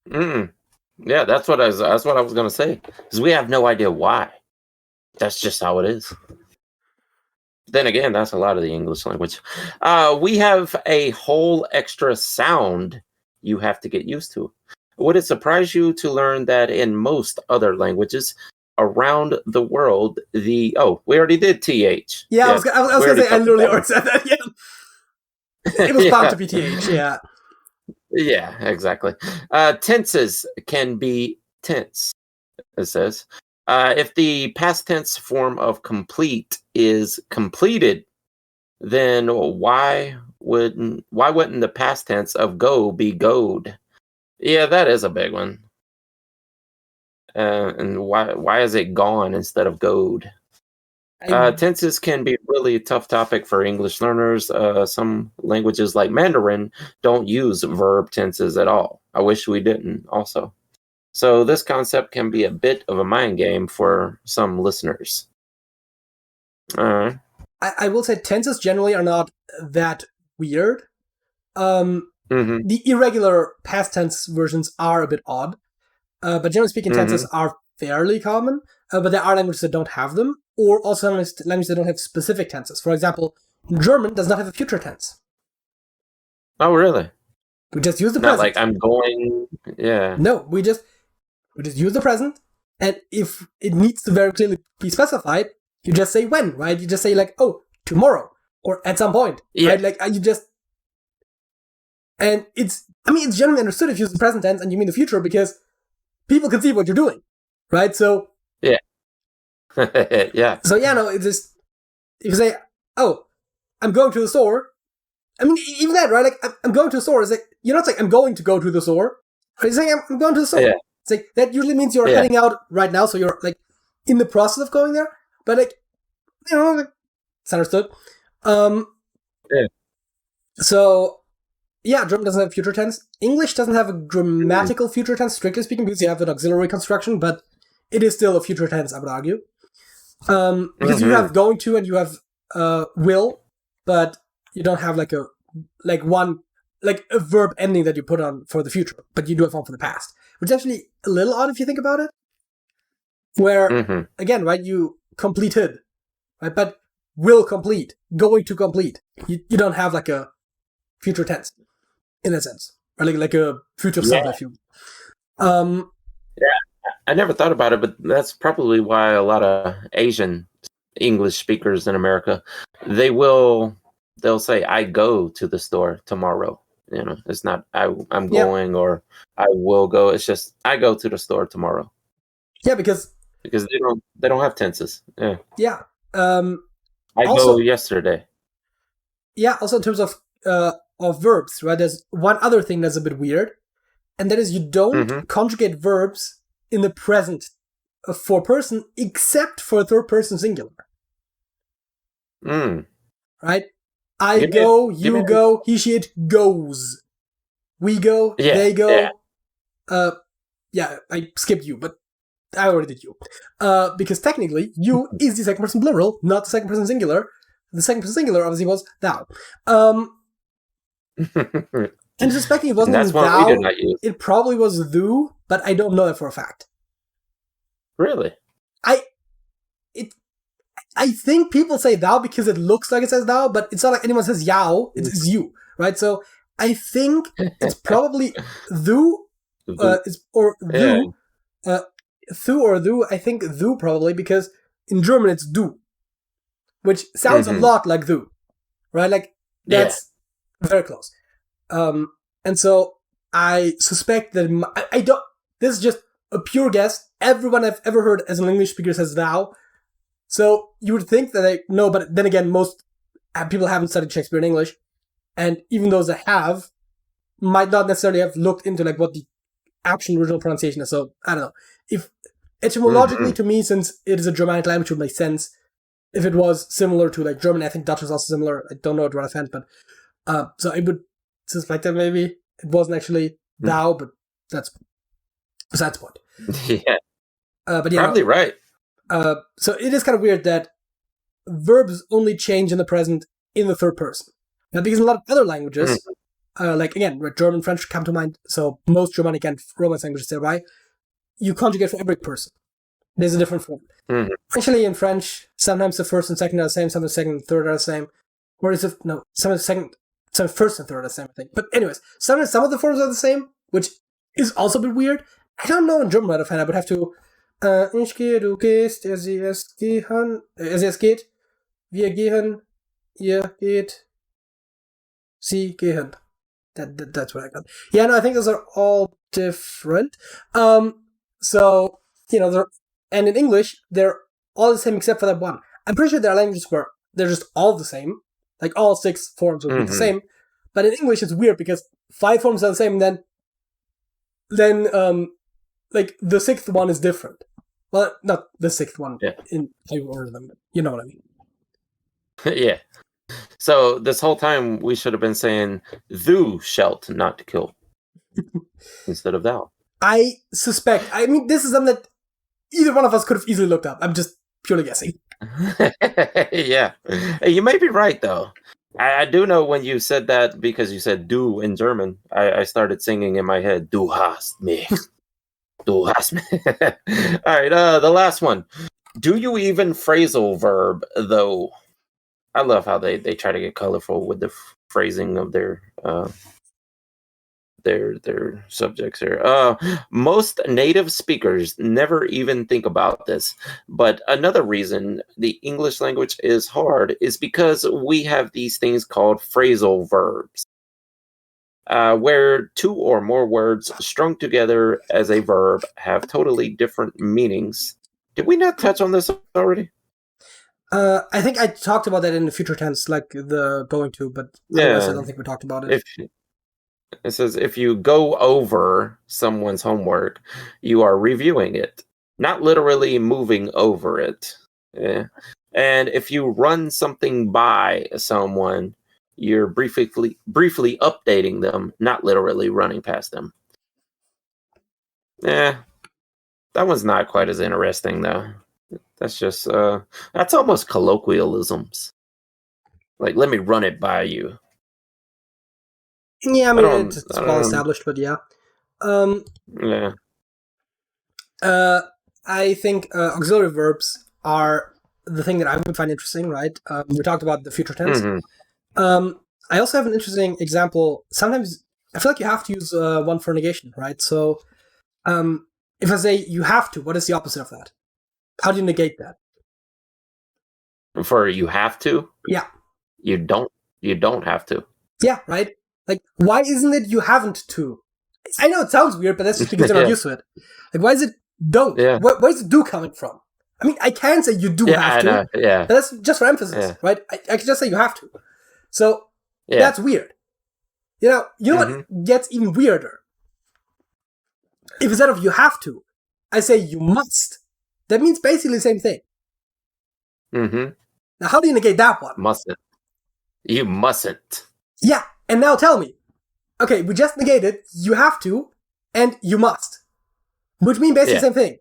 Yeah, that's what I was going to say. Because we have no idea why. That's just how it is. Then again, that's a lot of the English language. We have a whole extra sound you have to get used to. Would it surprise you to learn that in most other languages around the world, we already did TH. Yeah, I was going to say, I literally already said that. Yeah. It was bound to be TH, yeah. Yeah, exactly. Tenses can be tense, it says. If the past tense form of complete is completed, then why wouldn't the past tense of go be goed? Yeah, that is a big one. And why is it gone instead of goed? Tenses can be really a tough topic for English learners. Some languages like Mandarin don't use verb tenses at all. I wish we didn't also. So this concept can be a bit of a mind game for some listeners. I will say tenses generally are not that weird. The irregular past tense versions are a bit odd. But generally speaking, tenses are fairly common. But there are languages that don't have them, or also languages that don't have specific tenses. For example, German does not have a future tense. Oh, really? We just use the not present. Like I'm going, yeah. No, we just use the present, and if it needs to very clearly be specified, you just say when, right? You just say like, oh, tomorrow, or at some point, right? Like you just, and it's generally understood if you use the present tense and you mean the future because people can see what you're doing, right? So yeah. Yeah. So yeah, no, it's just, if you say, oh, I'm going to the store, I mean, even that, right? Like, I'm going to the store, it's like, you're not saying I'm going to go to the store, right? You're saying I'm going to the store. Yeah. It's like, that usually means you're heading out right now, so you're, like, in the process of going there, but, like, you know, like, it's understood. So, yeah, German doesn't have future tense. English doesn't have a grammatical future tense, strictly speaking, because you have an auxiliary construction, but it is still a future tense, I would argue. Because you have going to and you have will, but you don't have a verb ending that you put on for the future, but you do have one for the past, which is actually a little odd if you think about it. Where again, right, you completed, right, but will complete, going to complete. You don't have like a future tense in that sense, right? Like a future sub, if you. I never thought about it, but that's probably why a lot of Asian English speakers in America, they'll say, I go to the store tomorrow. It's not I'm going or I will go. It's just I go to the store tomorrow. Yeah, because they don't have tenses. Yeah. Yeah. I go yesterday. Yeah, also in terms of verbs, right? There's one other thing that's a bit weird, and that is you don't conjugate verbs in the present for person except for third person singular. Right? I go, you go, he, she, it goes. We go, they go. Yeah, I skipped you, but I already did you. Because technically, you is the second person plural, not the second person singular. The second person singular obviously was thou. And suspecting it wasn't thou, it probably was thou, but I don't know that for a fact. Really? I think people say thou because it looks like it says thou, but it's not like anyone says yao, it's you, right? So I think it's probably thou, or thou, thu or thou. I think thou probably because in German it's du, which sounds a lot like thou, right? Like that's very close. And so I suspect that I don't. This is just a pure guess. Everyone I've ever heard as an English speaker says thou. So you would think that they know, but then again, most people haven't studied Shakespeare in English, and even those that have might not necessarily have looked into like what the actual original pronunciation is. So I don't know. If etymologically to me, since it is a Germanic language, it would make sense. If it was similar to like German, I think Dutch is also similar. I don't know what offhand, but so I would suspect that maybe it wasn't actually thou, but that's besides the point. Yeah, but yeah, probably right. So it is kind of weird that verbs only change in the present in the third person. Now, because in a lot of other languages, like again, German, French come to mind, so most Germanic and Romance languages thereby, you conjugate for every person. There's a different form. Actually, in French, sometimes the first and second are the same, sometimes the second and third are the same. Or is it, no, sometimes first and third are the same, I think. But anyways, sometimes some of the forms are the same, which is also a bit weird. I don't know in German right offhand, I would have to ich gehe, du gehst, sie, es gehen, es geht, wir gehen, ihr geht, sie gehen. That's what I got. Yeah, no, I think those are all different. So, and in English, they're all the same except for that one. I'm pretty sure there are languages where they're just all the same. Like all 6 forms would be the same. But in English, it's weird because 5 forms are the same, and then like the 6th one is different. Well, not the 6th one in how you order them, but you know what I mean. Yeah. So this whole time we should have been saying thou shalt not kill instead of thou. I suspect. I mean, this is something that either one of us could have easily looked up. I'm just purely guessing. Yeah. You may be right, though. I do know when you said that because you said du in German, I started singing in my head, du hast mich. Du hast mich. All right, the last one. Do you even phrasal verb, though? I love how they try to get colorful with the phrasing of their subjects here. Most native speakers never even think about this, but another reason the English language is hard is because we have these things called phrasal verbs, where 2 or more words strung together as a verb have totally different meanings. Did we not touch on this already? I think I talked about that in the future tense, like the going to, but otherwise I don't think we talked about it. It says, if you go over someone's homework, you are reviewing it, not literally moving over it. Yeah. And if you run something by someone, you're briefly updating them, not literally running past them. Yeah. That one's not quite as interesting, though. That's just, that's almost colloquialisms. Like, let me run it by you. Yeah, I mean, it's well established, but yeah. Yeah. I think auxiliary verbs are the thing that I would find interesting, right? We talked about the future tense. I also have an interesting example. Sometimes I feel like you have to use one for negation, right? So in if I say you have to, what is the opposite of that? How do you negate that? For you have to? Yeah. You don't have to. Yeah, right? Like, why isn't it you haven't to? I know it sounds weird, but that's just because they're not used to it. Like, why is it don't? Yeah. Where is do coming from? I mean, I can say you do have to. Know. Yeah. But that's just for emphasis, right? I can just say you have to. So, that's weird. You know what gets even weirder? If instead of you have to, I say you must, that means basically the same thing. Mm-hmm. Now, how do you negate that one? Mustn't. You mustn't. Yeah, and now tell me. Okay, we just negated you have to and you must, which mean basically the same thing.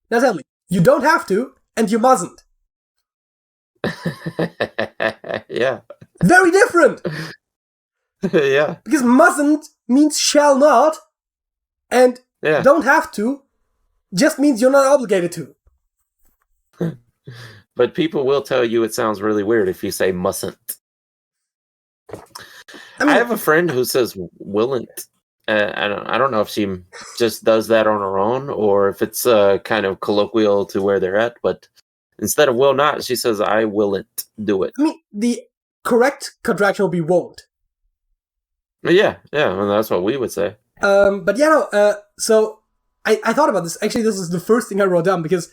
Now tell me, you don't have to and you mustn't. Yeah. Very different. Yeah. Because mustn't means shall not, and don't have to just means you're not obligated to. But people will tell you it sounds really weird if you say mustn't. I have a friend who says willn't. I don't know if she just does that on her own or if it's kind of colloquial to where they're at. But instead of will not, she says I willn't do it. I mean, the correct contraction will be won't. Yeah, well, that's what we would say. But so I thought about this. Actually, this is the first thing I wrote down because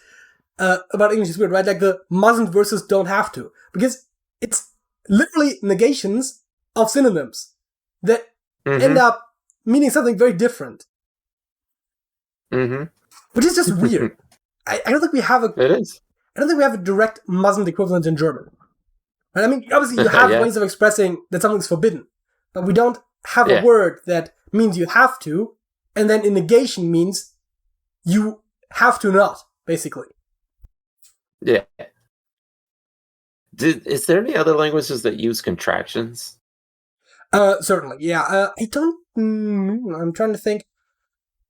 about English is weird, right? Like the mustn't versus don't have to. Because it's literally negations of synonyms that end up meaning something very different. Which is just weird. I don't think we have a... It is. I don't think we have a direct mustn't equivalent in German. Right? I mean, obviously you have ways of expressing that something's forbidden, but we don't have a word that means you have to, and then in negation means you have to not, basically. Yeah. Is there any other languages that use contractions? Certainly, yeah. I'm trying to think.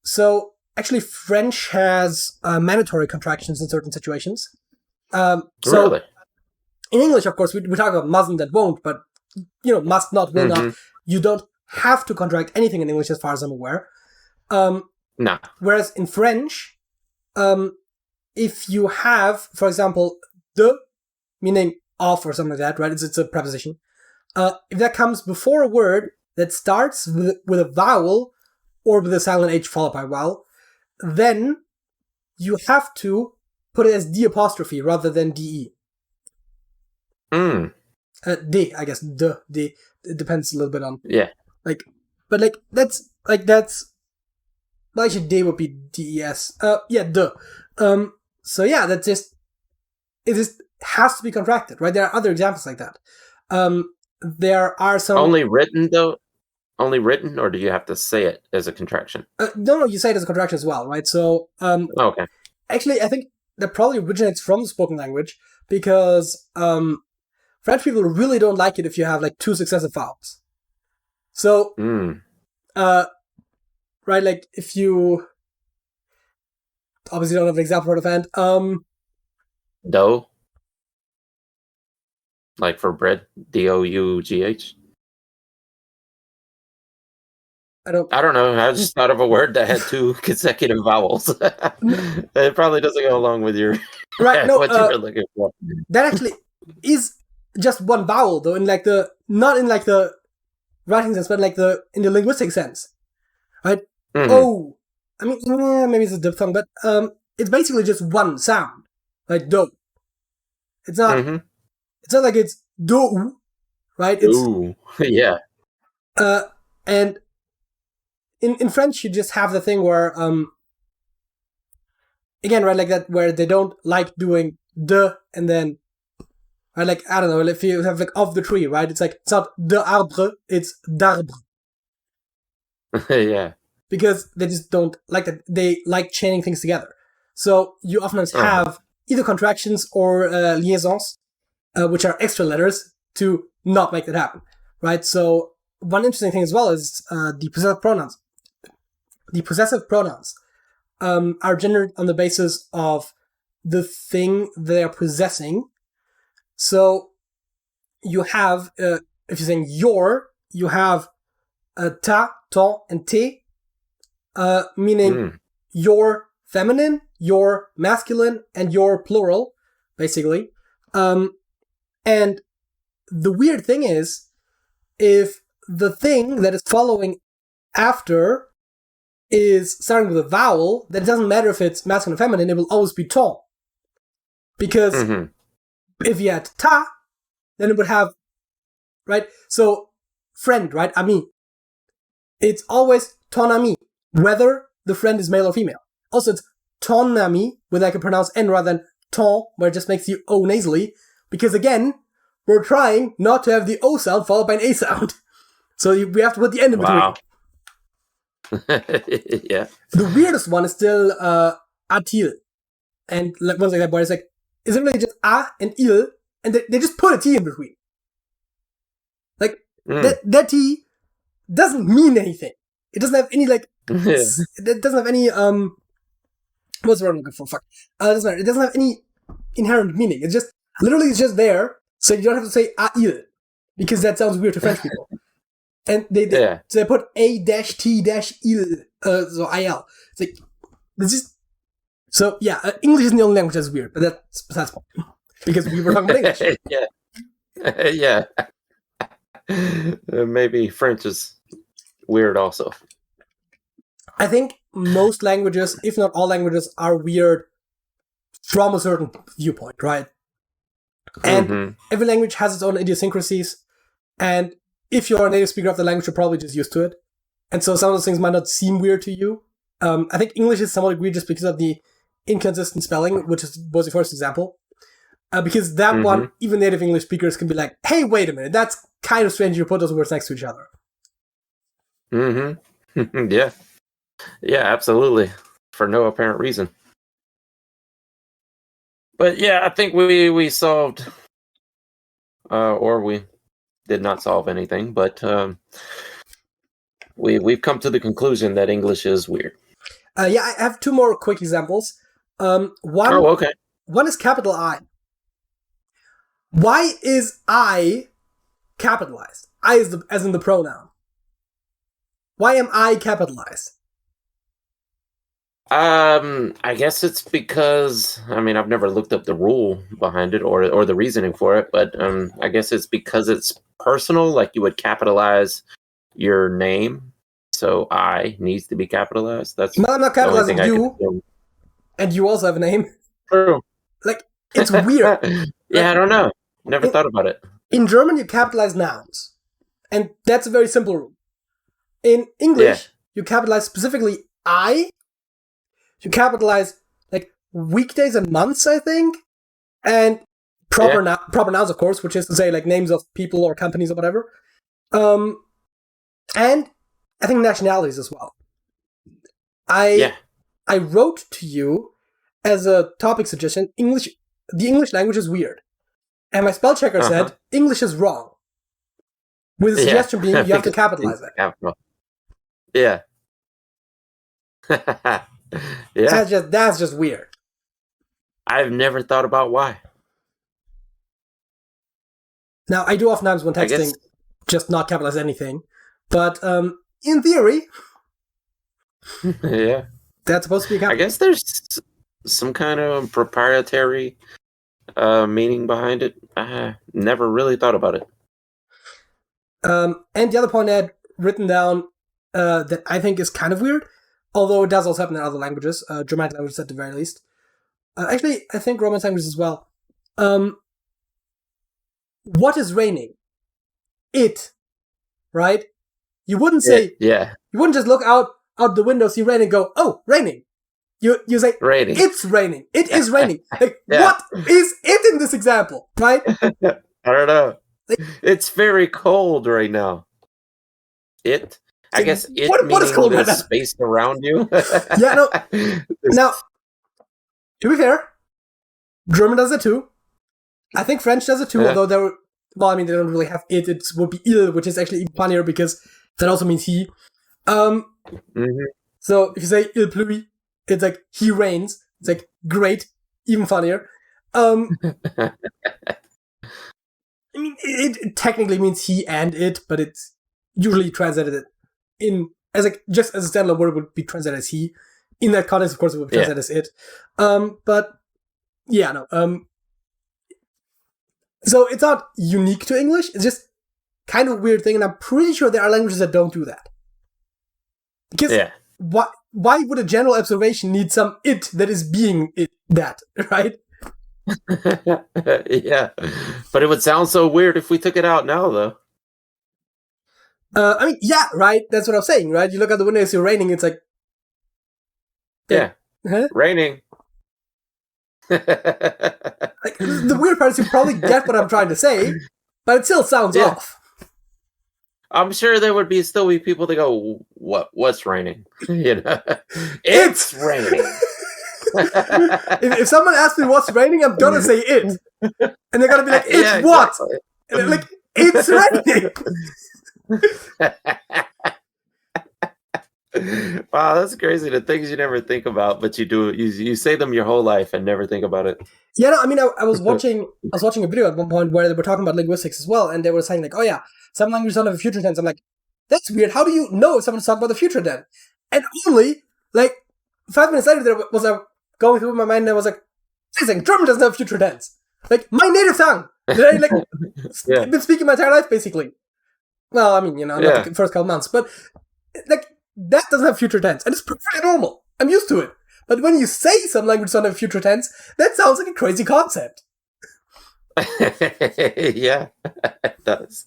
So, actually, French has mandatory contractions in certain situations. Really? In English, of course, we talk about mustn't and won't, but, must not, will not. You don't have to contract anything in English as far as I'm aware. No. Whereas in French, if you have, for example, de, meaning of or something like that, right? It's a preposition. If that comes before a word that starts with a vowel or with a silent H followed by a vowel, then you have to put it as D apostrophe rather than DE. D, I guess. D. It depends a little bit on. Yeah. That's. Well, actually, D would be DES. D. So yeah, that's just. It just has to be contracted, right? There are other examples like that. There are some. Only written, though? Only written, or do you have to say it as a contraction? No, you say it as a contraction as well, right? So. Okay. Actually, I think that probably originates from the spoken language because French people really don't like it if you have like two successive vowels. So, right, like if you obviously don't have an example right offhand. Dough? Like for bread? DOUGH? I don't know. I just thought of a word that had two consecutive vowels. It probably doesn't go along with your right. No, what you were looking for. That actually is just one vowel, though. In like not in like the writing sense, but like in the linguistic sense, right? Oh, I mean, maybe it's a diphthong, but it's basically just one sound, like do. It's not. It's not like it's do, right? It's ooh, yeah. And in French, you just have the thing where, again, right, like that, where they don't like doing de and then, right, like, I don't know, if you have like of the tree, right, it's like, it's not de arbre, it's d'arbre. Yeah. Because they just don't like that. They like chaining things together. So you often have either contractions or liaisons, which are extra letters to not make that happen, right? So one interesting thing as well is the possessive pronouns. The possessive pronouns are gendered on the basis of the thing they are possessing. So you have, if you're saying your, you have ta, ton, and te, meaning your feminine, you're masculine, and you're plural, basically. And the weird thing is, if the thing that is following after is starting with a vowel, then it doesn't matter if it's masculine or feminine, it will always be ton. Because if you had ta, then it would have, right? So, friend, right? Ami. It's always ton ami, whether the friend is male or female. Also, it's ton ami, with like a pronounced N rather than ton, where it just makes the O nasally. Because again, we're trying not to have the O sound followed by an A sound. So we have to put the N in between. Wow. Yeah. The weirdest one is still atil. And like ones like that, where it's like, is it really just a and il? And they just put a T in between. Like, that T doesn't mean anything. It doesn't have any, like, it doesn't have any, what's the word I'm looking for? Fuck. It doesn't matter. It doesn't have any inherent meaning. It's just, literally it's just there, so you don't have to say a il, because that sounds weird to French people. And so they put A-T-il, so I-L. It's like, it's just, so yeah, English is the only language that's weird, but that's besides the point. Because we were talking about English. Yeah. Maybe French is weird also. I think most languages, if not all languages, are weird from a certain viewpoint, right? And every language has its own idiosyncrasies. And if you're a native speaker of the language, you're probably just used to it. And so some of those things might not seem weird to you. I think English is somewhat weird just because of the inconsistent spelling, which was the first example. Because that one, even native English speakers can be like, hey, wait a minute, that's kind of strange you put those words next to each other. Yeah. Yeah, absolutely. For no apparent reason. But yeah, I think we solved, or we did not solve anything, but we've come to the conclusion that English is weird. Yeah, I have two more quick examples. One is capital I. Why is I capitalized? I is as in the pronoun. Why am I capitalized? I guess it's because, I mean, I've never looked up the rule behind it or the reasoning for it, but I guess it's because it's personal, like you would capitalize your name, so I needs to be capitalized. That's I'm not capitalizing you, and you also have a name. True. Like, it's weird. Yeah, I don't know. Never thought about it. In German, you capitalize nouns, and that's a very simple rule. In English, you capitalize specifically I. You capitalize like weekdays and months, I think, and proper nouns, of course, which is to say like names of people or companies or whatever. And I think nationalities as well. I wrote to you as a topic suggestion, the English language is weird. And my spell checker said, English is wrong. With the suggestion being, you have to capitalize that. Yeah. Yeah. That's just weird. I've never thought about why. Now, I do oftentimes when texting just not capitalize anything. But in theory, yeah, that's supposed to be capitalized. I guess there's some kind of proprietary meaning behind it. I never really thought about it. And the other point I had written down that I think is kind of weird, although it does also happen in other languages, Germanic languages at the very least. Actually, I think Romance languages as well. What is raining? It, right? You wouldn't say, you wouldn't just look out the window, see rain and go, oh, raining. You say, raining. It's raining. It is raining. Like, what is it in this example, right? I don't know. Like, it's very cold right now. I guess it what is cold right now? Space around you. Yeah, no. Now, to be fair, German does it too. I think French does it too, although they don't really have it. It would be il, which is actually even funnier because that also means he. So if you say il pluie, it's like he rains. It's like great, even funnier. I mean, it technically means he and it, but it's usually translated just as a standalone word would be translated as he. in that context, of course, it would be translated as it. But yeah, no. So it's not unique to English. It's just kind of a weird thing, and I'm pretty sure there are languages that don't do that. Because why would a general observation need some it that is being it that, right? Yeah. But it would sound so weird if we took it out now, though. I mean, yeah, right? That's what I'm saying, right? You look out the window, it's raining, it's like... Yeah. Huh? Raining. Like, the weird part is you probably get what I'm trying to say, but it still sounds off. I'm sure there would still be people that go, what's raining? It's raining. if someone asks me what's raining, I'm gonna say it. And they're gonna be like, it's what? Exactly. And they're like, it's raining. Wow, that's crazy. The things you never think about, but you do. You say them your whole life and never think about it. Yeah, no, I mean, I was watching a video at one point where they were talking about linguistics as well, and they were saying like, oh yeah, some languages don't have a future tense. I'm like, that's weird. How do you know if someone's talking about the future tense? And only like 5 minutes later, there was going through my mind, and I was like, German doesn't have future tense. Like my native tongue. That I been speaking my entire life basically. Well, I mean, not the first couple months, but like that doesn't have future tense, and it's perfectly normal. I'm used to it. But when you say some languages don't have future tense, that sounds like a crazy concept. Yeah, it does.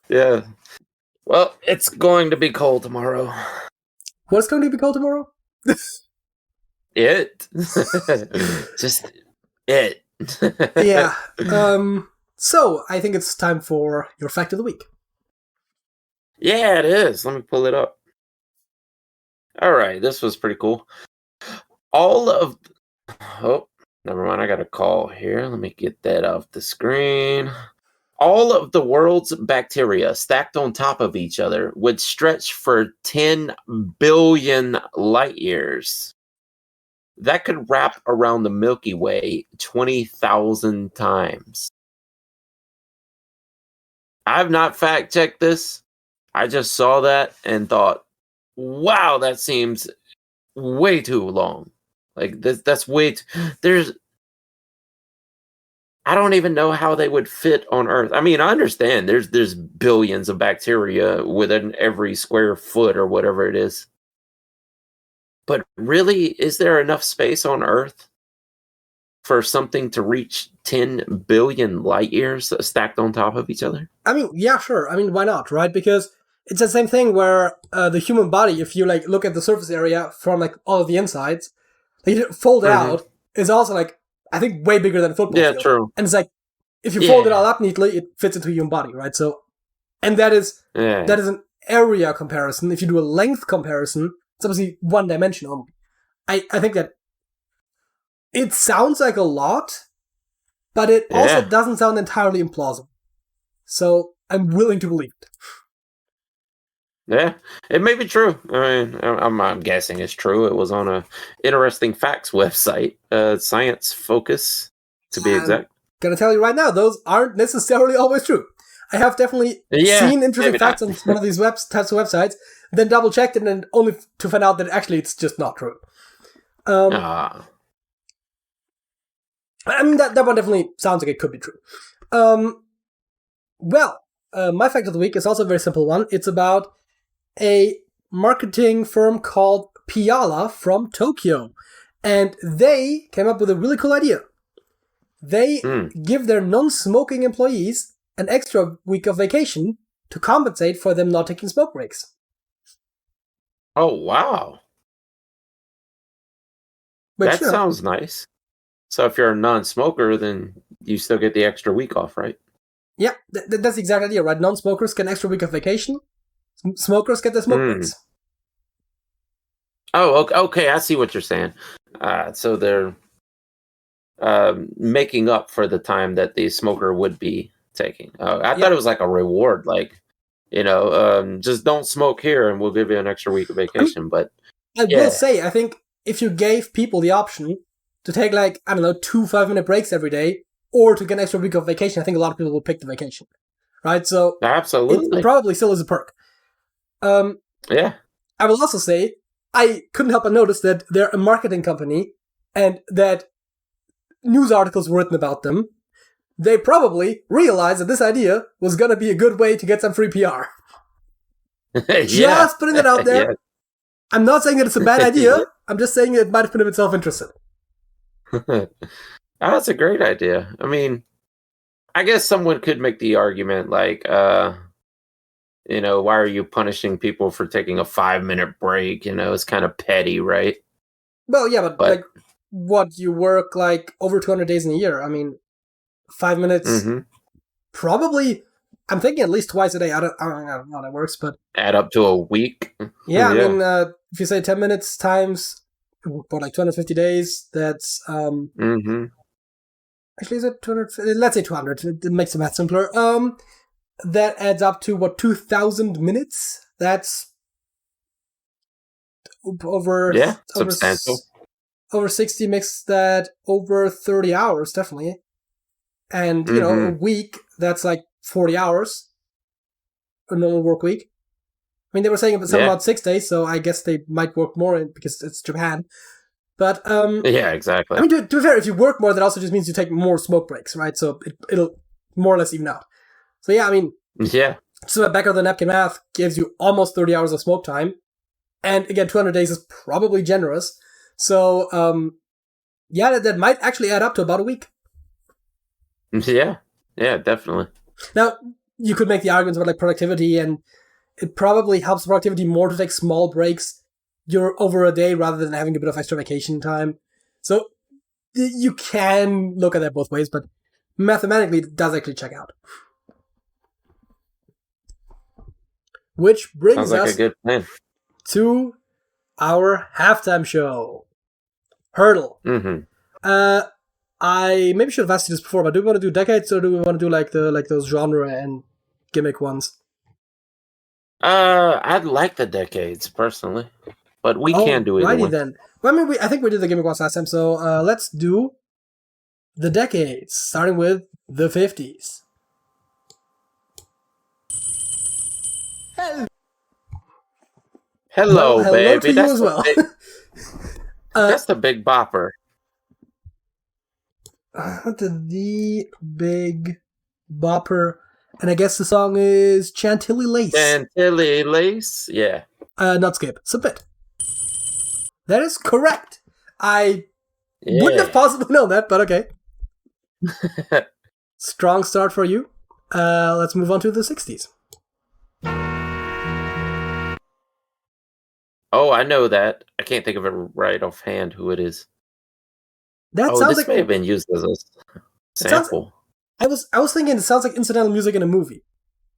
Yeah. Well, it's going to be cold tomorrow. What's going to be cold tomorrow? It. Just it. Yeah. So, I think it's time for your fact of the week. Yeah, it is. Let me pull it up. All right, this was pretty cool. Oh, never mind. I got a call here. Let me get that off the screen. All of the world's bacteria stacked on top of each other would stretch for 10 billion light years. That could wrap around the Milky Way 20,000 times. I've not fact-checked this. I just saw that and thought, wow, that seems way too long. Like, that's way too... I don't even know how they would fit on Earth. I mean, I understand there's billions of bacteria within every square foot or whatever it is. But really, is there enough space on Earth for something to reach 10 billion light years stacked on top of each other? I mean, yeah, sure. I mean, why not, right? Because it's the same thing where the human body, if you like look at the surface area from like all of the insides, like you fold it out, is also like, I think way bigger than a football field. Yeah, true. And it's like, if you fold it all up neatly, it fits into a human body, right? So, and that is an area comparison. If you do a length comparison, it's obviously one dimension only. I think that it sounds like a lot, but it also doesn't sound entirely implausible. So, I'm willing to believe it. Yeah, it may be true. I mean, I'm guessing it's true. It was on a interesting facts website, Science Focus, to be exact. Gonna tell you right now, those aren't necessarily always true. I have definitely seen interesting facts on one of these types of websites, then double-checked it, and only to find out that actually it's just not true. I mean, that one definitely sounds like it could be true. My fact of the week is also a very simple one. It's about a marketing firm called Piala from Tokyo. And they came up with a really cool idea. They give their non-smoking employees an extra week of vacation to compensate for them not taking smoke breaks. Oh, wow. That sounds nice. So if you're a non-smoker, then you still get the extra week off, right? Yeah, that's the exact idea, right? Non-smokers get an extra week of vacation. Smokers get the smoke breaks. Oh, okay. I see what you're saying. So they're making up for the time that the smoker would be taking. I thought it was like a reward, like, just don't smoke here and we'll give you an extra week of vacation. But I will say, I think if you gave people the option to take 2 5-minute breaks every day or to get an extra week of vacation, I think a lot of people would pick the vacation. Right? So absolutely. It probably still is a perk. Yeah. I will also say, I couldn't help but notice that they're a marketing company and that news articles were written about them. They probably realized that this idea was going to be a good way to get some free PR. Just putting it out there. Yeah. I'm not saying that it's a bad idea. I'm just saying it might have been a bit self-interested. That's a great idea. I mean, I guess someone could make the argument like, why are you punishing people for taking a 5-minute break? It's kind of petty, right? Well, yeah, but like, what, you work like over 200 days in a year? I mean, 5 minutes, probably, I'm thinking at least twice a day. I don't know how that works, but... Add up to a week? Yeah, I mean, if you say 10 minutes times, for like 250 days, that's... Actually, is it 200? Let's say 200. It makes the math simpler. That adds up to, 2,000 minutes? That's... substantial. Over 60 makes that over 30 hours, definitely. And, a week, that's like 40 hours. A normal work week. I mean, they were saying something about 6 days, so I guess they might work more because it's Japan. But, yeah, exactly. I mean, to be fair, if you work more, that also just means you take more smoke breaks, right? So it'll more or less even out. So yeah, I mean... Yeah. So back of the napkin math gives you almost 30 hours of smoke time. And again, 200 days is probably generous. So, that might actually add up to about a week. Yeah, definitely. Now, you could make the arguments about like productivity, and it probably helps productivity more to take small breaks over a day rather than having a bit of extra vacation time. So you can look at that both ways, but mathematically it does actually check out. Which brings us a good plan. To our halftime show. Hurdle. I maybe should have asked you this before, but do we want to do decades or do we want to do like those genre and gimmick ones? I'd like the decades personally, but we can do either one. Then. Well, I mean, I think we did the gimmick ones last time, so let's do the decades, starting with the 50s. Hello, baby. To you as well. That's the Big Bopper. The Big Bopper. And I guess the song is Chantilly Lace. Chantilly Lace? Yeah. Not Skip. Submit. That is correct. I wouldn't have possibly known that, but okay. Strong start for you. Let's move on to the 60s. Oh, I know that. I can't think of it right offhand who it is. That sounds this may have been used as a sample. I was thinking it sounds like incidental music in a movie,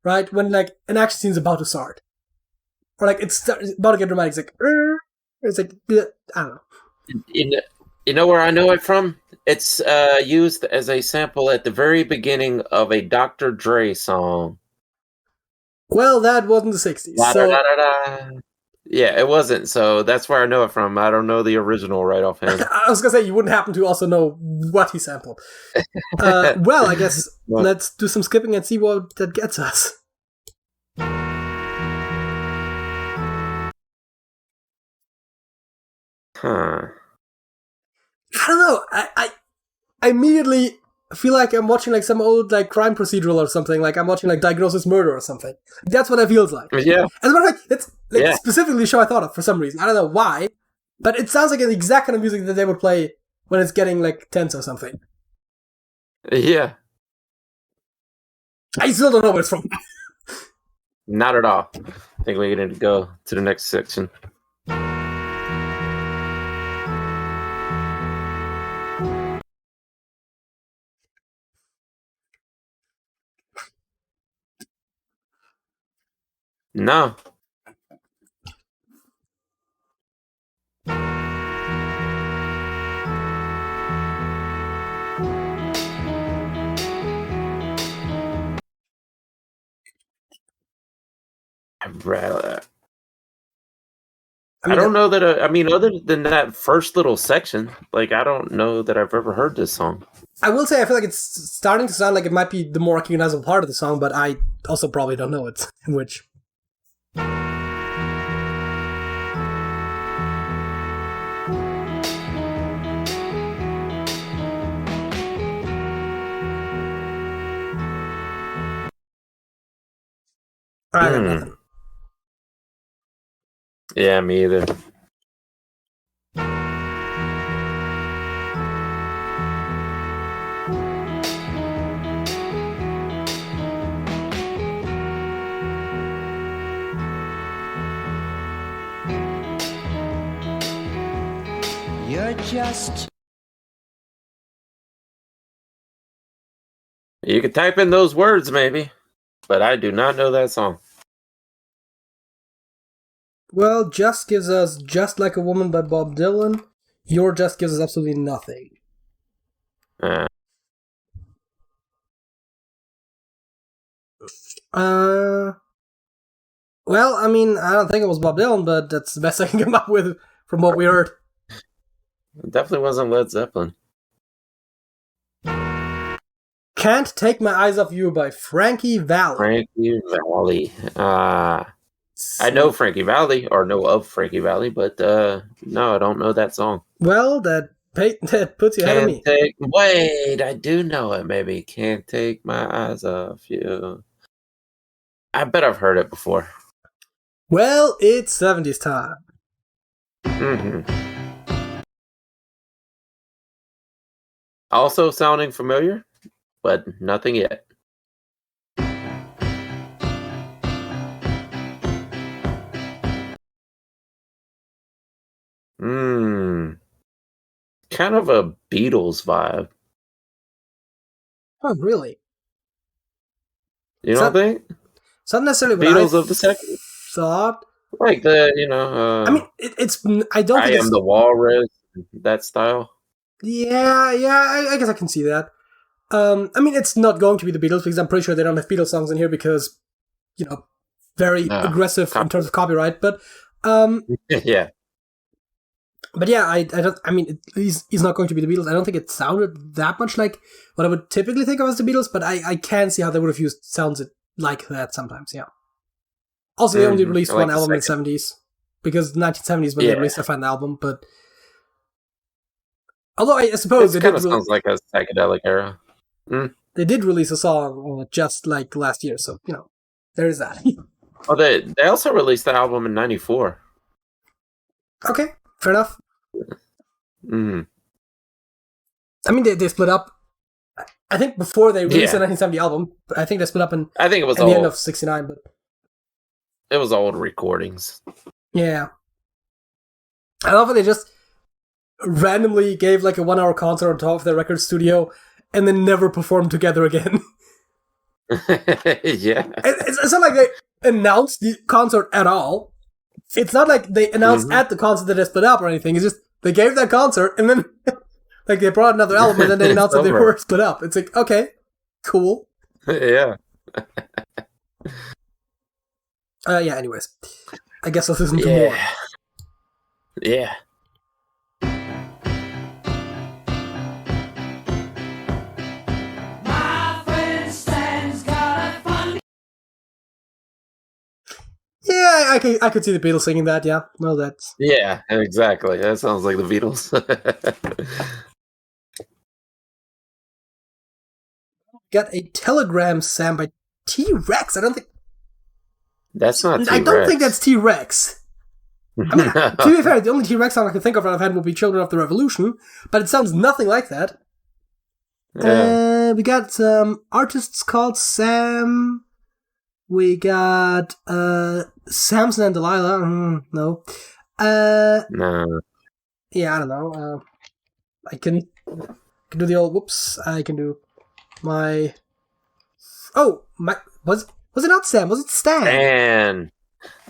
right? When like an action scene's about to start, or like it's about to get dramatic. It's like I don't know. You know where I know it from? It's used as a sample at the very beginning of a Dr. Dre song. Well, that wasn't the 60s. Yeah, it wasn't, so that's where I know it from. I don't know the original right offhand. I was going to say, you wouldn't happen to also know what he sampled. Well, I guess let's do some skipping and see what that gets us. Huh. I don't know. I immediately feel like I'm watching like some old like crime procedural or something. Like I'm watching like Diagnosis Murder or something. That's what it feels like. Yeah. As a matter of fact, it's like specifically the show I thought of for some reason. I don't know why, but it sounds like the exact kind of music that they would play when it's getting like tense or something. Yeah. I still don't know where it's from. Not at all. I think we need to go to the next section. No. I don't know that. Other than that first little section, like I don't know that I've ever heard this song. I will say I feel like it's starting to sound like it might be the more recognizable part of the song, but I also probably don't know it in which. I got nothing. Yeah, me either. You're just... You could type in those words, maybe, but I do not know that song. Well, Just gives us Just Like a Woman by Bob Dylan. Your Just gives us absolutely nothing. Well, I mean, I don't think it was Bob Dylan, but that's the best I can come up with from what we heard. It definitely wasn't Led Zeppelin. Can't Take My Eyes Off You by Frankie Valli. Frankie Valli. I know Frankie Valli, or know of Frankie Valli, but no, I don't know that song. Well, that puts you ahead of me. Wait, I do know it, maybe. Can't Take My Eyes Off You. I bet I've heard it before. Well, it's 70s time. Also sounding familiar, but nothing yet. Kind of a Beatles vibe. Oh, really? You don't think? It's not necessarily what Beatles I of the second thought. Like the, I mean, it's. I don't think I Am the Walrus, that style. Yeah, I guess I can see that. I mean, it's not going to be the Beatles because I'm pretty sure they don't have Beatles songs in here because, very aggressive in terms of copyright. But yeah. But yeah, I don't. I mean, he's not going to be the Beatles. I don't think it sounded that much like what I would typically think of as the Beatles. But I can see how they would have used sounds like that sometimes. Yeah. Also, they only released one album in the 70s because 1970s when they released their final album. But although I suppose it kind of sounds like a psychedelic era. They did release a song just like last year, so there is that. Oh, they also released the album in '94. Okay, fair enough. I mean, they split up. I think before they released the 1970 album, but I think they split up in. I think it was at the end of '69, but it was old recordings. Yeah, I love how they just randomly gave like a 1-hour concert on top of their record studio, and then never performed together again. Yeah, it's not like they announced the concert at all. It's not like they announced at the concert that they split up or anything. It's just they gave that concert and then like they brought another album and then they announced that they were split up. It's like, okay, cool. Yeah. Yeah, anyways. I guess let's listen to more. Yeah. Yeah, I could see the Beatles singing that, yeah. No, that's... Yeah, exactly. That sounds like the Beatles. Got a Telegram Sam by T-Rex. I don't think... That's not T-Rex. I don't think that's T-Rex. I mean, to be fair, the only T-Rex song I can think of out of hand would be Children of the Revolution, but it sounds nothing like that. Yeah. We got some artists called Sam... We got Samson and Delilah. No. No. Yeah, I don't know. I can do the old whoops. I can do my. Oh, my was it not Sam? Was it Stan? Stan.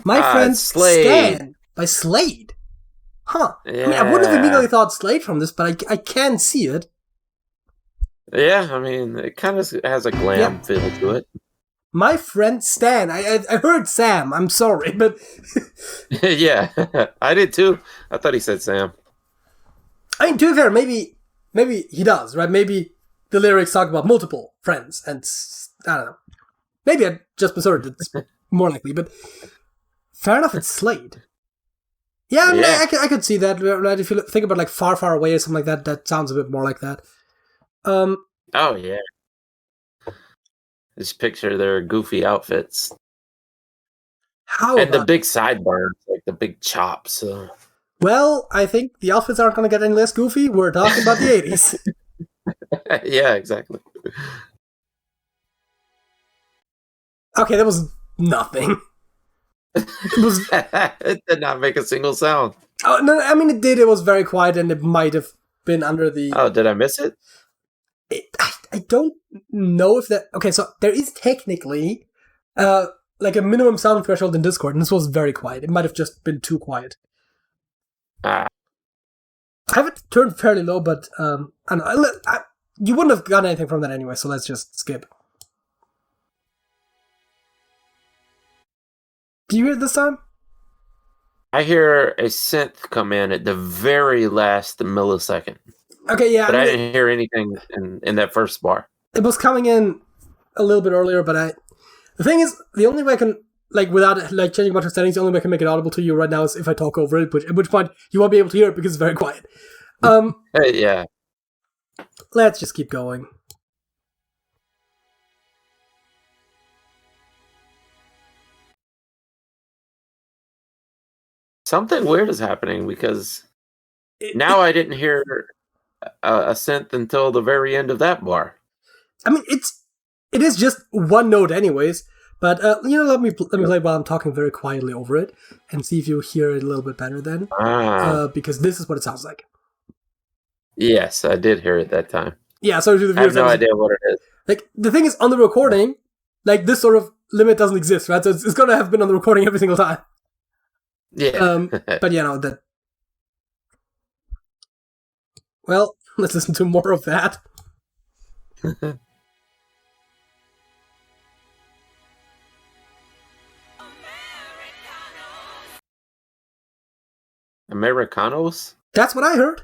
My friend Slade. Stan by Slade. Huh. Yeah. I mean, I wouldn't have immediately thought Slade from this, but I can see it. Yeah, I mean, it kind of has a glam feel to it. My friend Stan. I heard Sam. I'm sorry, but... Yeah, I did too. I thought he said Sam. I mean, to be fair, maybe he does, right? Maybe the lyrics talk about multiple friends, and I don't know. Maybe I just misheard. It's more likely, but fair enough, it's Slade. Yeah, I mean, I could see that, right? If you think about like Far, Far Away or something like that, that sounds a bit more like that. Oh, yeah. Just picture their goofy outfits. How And the about... big sideburns, like the big chops. Well, I think the outfits aren't going to get any less goofy. We're talking about the 80s. Yeah, exactly. Okay, that was nothing. It was... It did not make a single sound. Oh, no, I mean, it did. It was very quiet, and it might have been under the... Oh, did I miss it? I don't know if that... Okay, so there is technically like a minimum sound threshold in Discord, and this was very quiet. It might have just been too quiet. Ah. I have it turned fairly low, but you wouldn't have gotten anything from that anyway, so let's just skip. Do you hear it this time? I hear a synth come in at the very last millisecond. Okay, yeah. But I didn't hear anything in that first bar. It was coming in a little bit earlier, but the thing is, the only way I can, like, without like changing a bunch of settings, the only way I can make it audible to you right now is if I talk over it, at which point you won't be able to hear it because it's very quiet. Yeah. Let's just keep going. Something weird is happening because now I didn't hear a synth until the very end of that bar. I mean, it is just one note anyways, but let me play while I'm talking very quietly over it and see if you hear it a little bit better then. Because this is what it sounds like. Yes, I did hear it that time. Yeah, sorry to the viewers. I have no idea what it is. Like, the thing is, on the recording, like, this sort of limit doesn't exist, right? So it's going to have been on the recording every single time. Yeah. But that. Well, let's listen to more of that. Americanos? That's what I heard.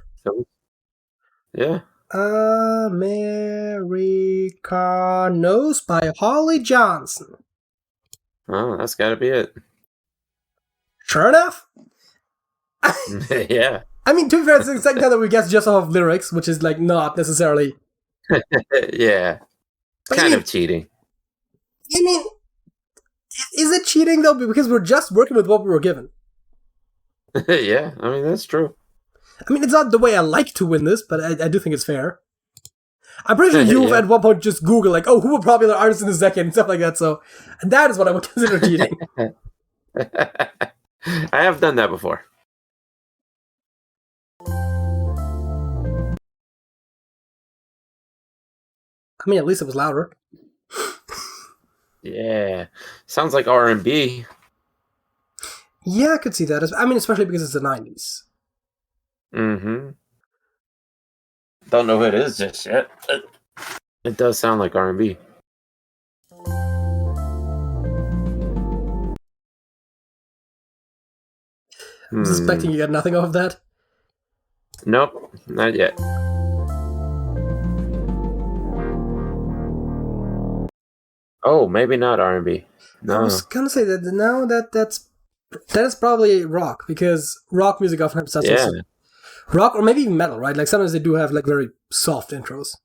Yeah. Americanos by Holly Johnson. Oh, that's got to be it. Sure enough. Yeah. I mean, to be fair, it's the second time that we guess just off of lyrics, which is, like, not necessarily... Yeah. But kind of cheating. I mean, is it cheating, though? Because we're just working with what we were given. Yeah, I mean, that's true. I mean, it's not the way I like to win this, but I do think it's fair. I'm pretty sure you've at one point just Googled, like, oh, who were popular artists in this decade and stuff like that, so... And that is what I would consider cheating. I have done that before. I mean, at least it was louder. Yeah. Sounds like R&B. Yeah, I could see that. I mean, especially because it's the 90s. Mm-hmm. Don't know who it is just yet. It does sound like R&B. I'm suspecting you got nothing off of that. Nope, not yet. Oh, maybe not R&B. No. I was gonna say that now that is probably rock, because rock music often has rock or maybe even metal, right? Like sometimes they do have like very soft intros.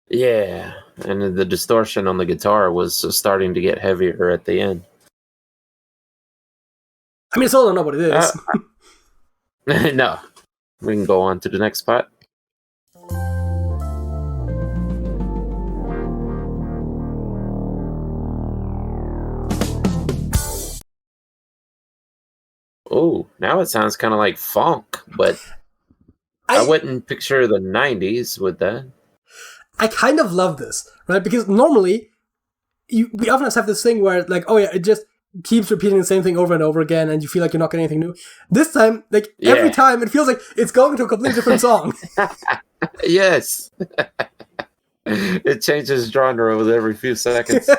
Yeah, and the distortion on the guitar was starting to get heavier at the end. I mean, it's all I know what it is. No, we can go on to the next spot. Oh, now it sounds kind of like funk, but I wouldn't picture the 90s with that. I kind of love this, right? Because normally, we often have this thing where, like, oh yeah, it just keeps repeating the same thing over and over again, and you feel like you're not getting anything new. This time, like, every time, it feels like it's going to a completely different song. Yes. It changes genre with every few seconds.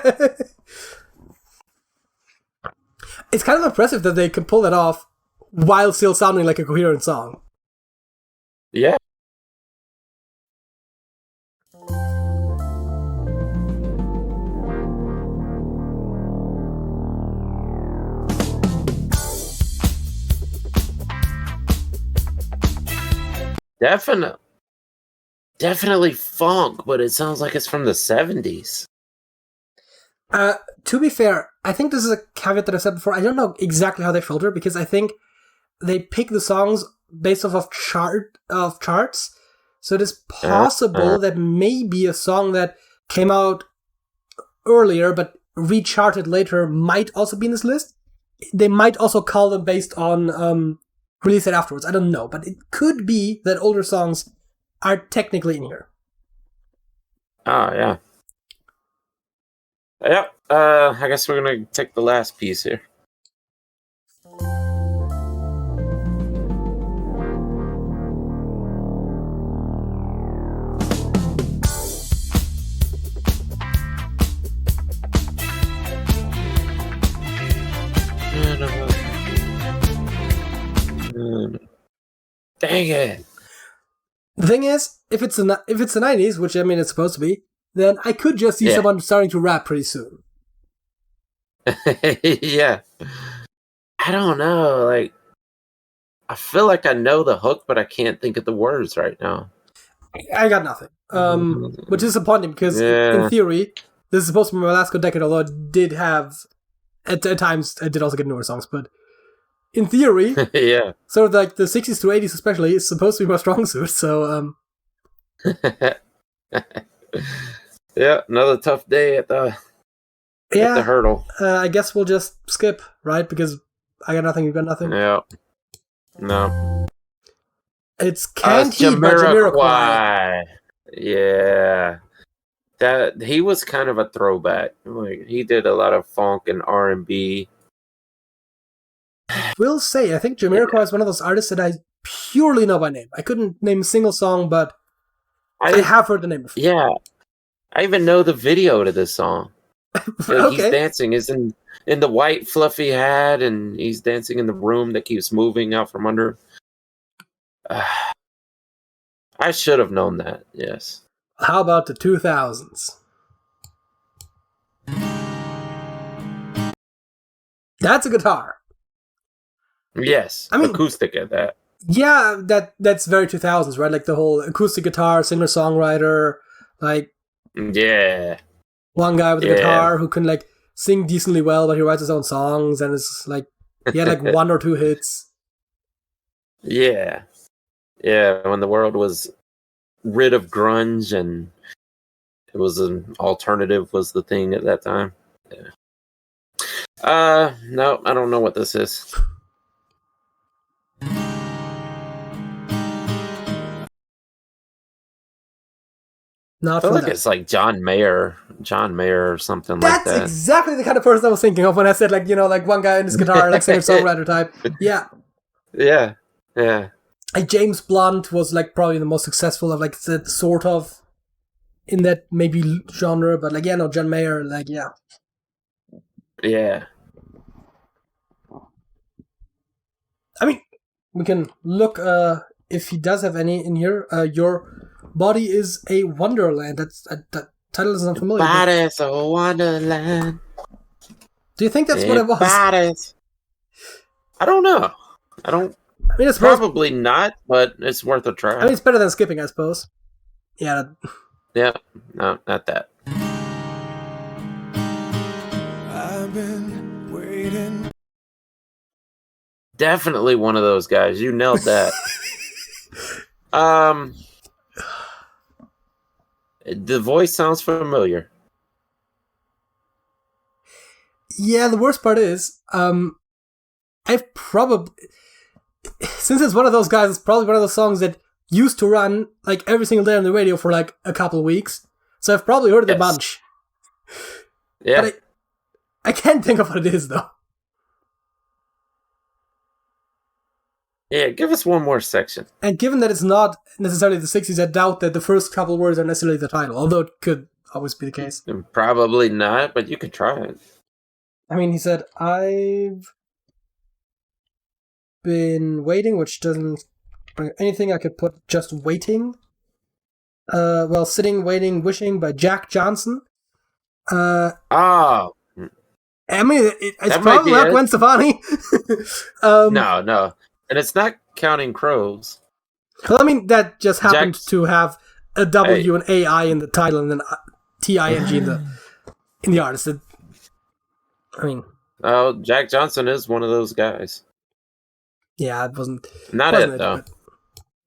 It's kind of impressive that they can pull that off while still sounding like a coherent song. Yeah. Definitely funk, but it sounds like it's from the 70s. To be fair, I think this is a caveat that I said before. I don't know exactly how they filter because I think they pick the songs based off of charts. So it is possible that maybe a song that came out earlier but recharted later might also be in this list. They might also call them based on release it afterwards. I don't know, but it could be that older songs are technically in here. Oh, yeah. Yep. I guess we're going to take the last piece here. Dang it. The thing is, if it's the 90s, which I mean it's supposed to be, then I could just see someone starting to rap pretty soon. Yeah. I don't know. Like, I feel like I know the hook, but I can't think of the words right now. I got nothing. Which is disappointing because in theory, this is supposed to be my last good decade, although it did have, at times, I did also get newer songs, but in theory, yeah. sort of like the 60s to 80s especially, is supposed to be my strong suit, so... Yeah, another tough day at the hurdle. I guess we'll just skip, right? Because I got nothing, you got nothing. Yeah. No. It's Can't Heat by Jamiroquai. Yeah. That he was kind of a throwback. Like he did a lot of funk and R&B. I will say, I think Jamiroquai is one of those artists that I purely know by name. I couldn't name a single song, but I have heard the name before. Yeah. I even know the video to this song. Okay. He's dancing. He's in the white fluffy hat, and he's dancing in the room that keeps moving out from under. I should have known that. Yes. How about the 2000s? That's a guitar. Yes. I mean, acoustic at that. Yeah, that's very 2000s, right? Like the whole acoustic guitar, singer-songwriter, like... Yeah. One guy with a guitar who can like sing decently well, but he writes his own songs, and it's like he had like one or two hits. Yeah, when the world was rid of grunge and it was an alternative was the thing at that time. Yeah. No, I don't know what this is. I feel like it's like John Mayer or something like that. That's exactly the kind of person I was thinking of when I said like, you know, like one guy in his guitar, like singer-songwriter type. Yeah. Yeah. Like James Blunt was like probably the most successful of like that sort of in that maybe genre, but like John Mayer, like yeah. Yeah. I mean, we can look if he does have any in here. Your Body is a Wonderland. That title isn't familiar. Body's a wonderland. Do you think that's what it was? Bodies. I don't know. I mean, it's probably not, but it's worth a try. I mean, it's better than skipping, I suppose. Yeah. Yeah. No, not that. I've been waiting. Definitely one of those guys. You nailed that. The voice sounds familiar. Yeah, the worst part is, I've probably, since it's one of those guys, it's probably one of those songs that used to run like every single day on the radio for like a couple of weeks. So I've probably heard it a bunch. Yeah. But I can't think of what it is though. Yeah, give us one more section. And given that it's not necessarily the 60s, I doubt that the first couple words are necessarily the title, although it could always be the case. Probably not, but you could try it. I mean, he said, I've been waiting, which doesn't bring anything. I could put just waiting. Sitting, waiting, wishing by Jack Johnson. Oh. I mean, it's probably not Gwen Stefani. No. And it's not Counting Crows. Well, I mean, that just happened to have a W and AI in the title and then TING in the artist. I mean, Oh, Jack Johnson is one of those guys. yeah, it wasn't It though.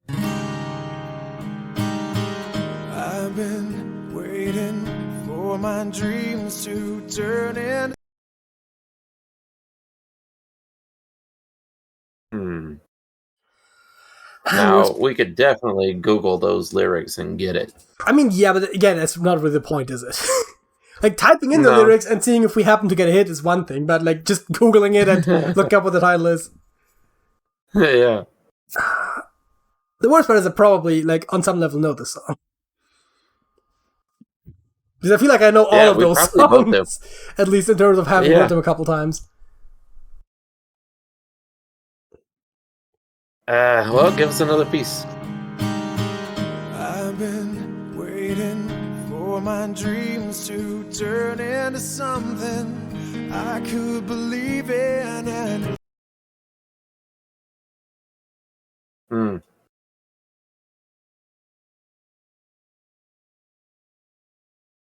But... I've been waiting for my dreams to turn into. Now, we could definitely Google those lyrics and get it. I mean, yeah, but again, that's not really the point, is it? Like, typing in the lyrics and seeing if we happen to get a hit is one thing, but, like, just Googling it and look up what the title is. Yeah. The worst part is I probably, like, on some level know this song. Because I feel like I know all of those songs, at least in terms of having heard them a couple times. Well, give us another piece. I've been waiting for my dreams to turn into something I could believe in. And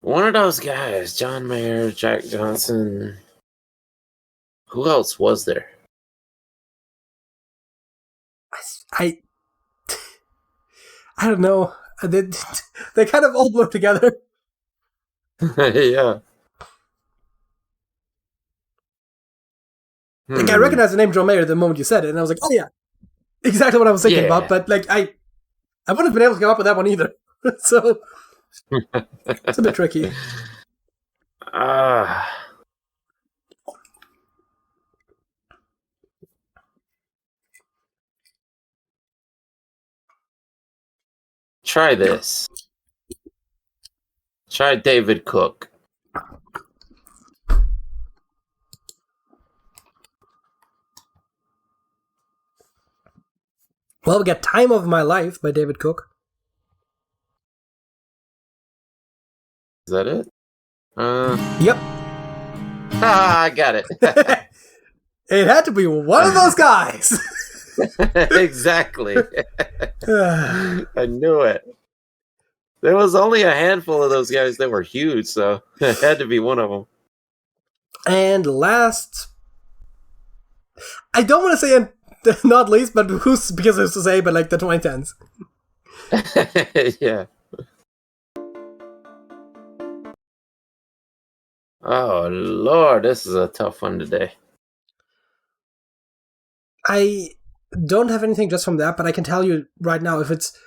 One of those guys, John Mayer, Jack Johnson. Who else was there? I don't know. They kind of all blur together. Yeah. Like, I recognized the name John Mayer the moment you said it, and I was like, oh yeah, exactly what I was thinking about. But like, I wouldn't have been able to come up with that one either. So it's a bit tricky. Try this. Try David Cook. Well, we got Time of My Life by David Cook. Is that it? Yep. I got it. It had to be one of those guys. Exactly. I knew it. There was only a handful of those guys that were huge, so it had to be one of them. And last, I don't want to say not least, but who's because I was to say, but like the 2010s. Yeah. Oh Lord, this is a tough one today. I don't have anything just from that, but I can tell you right now, if it's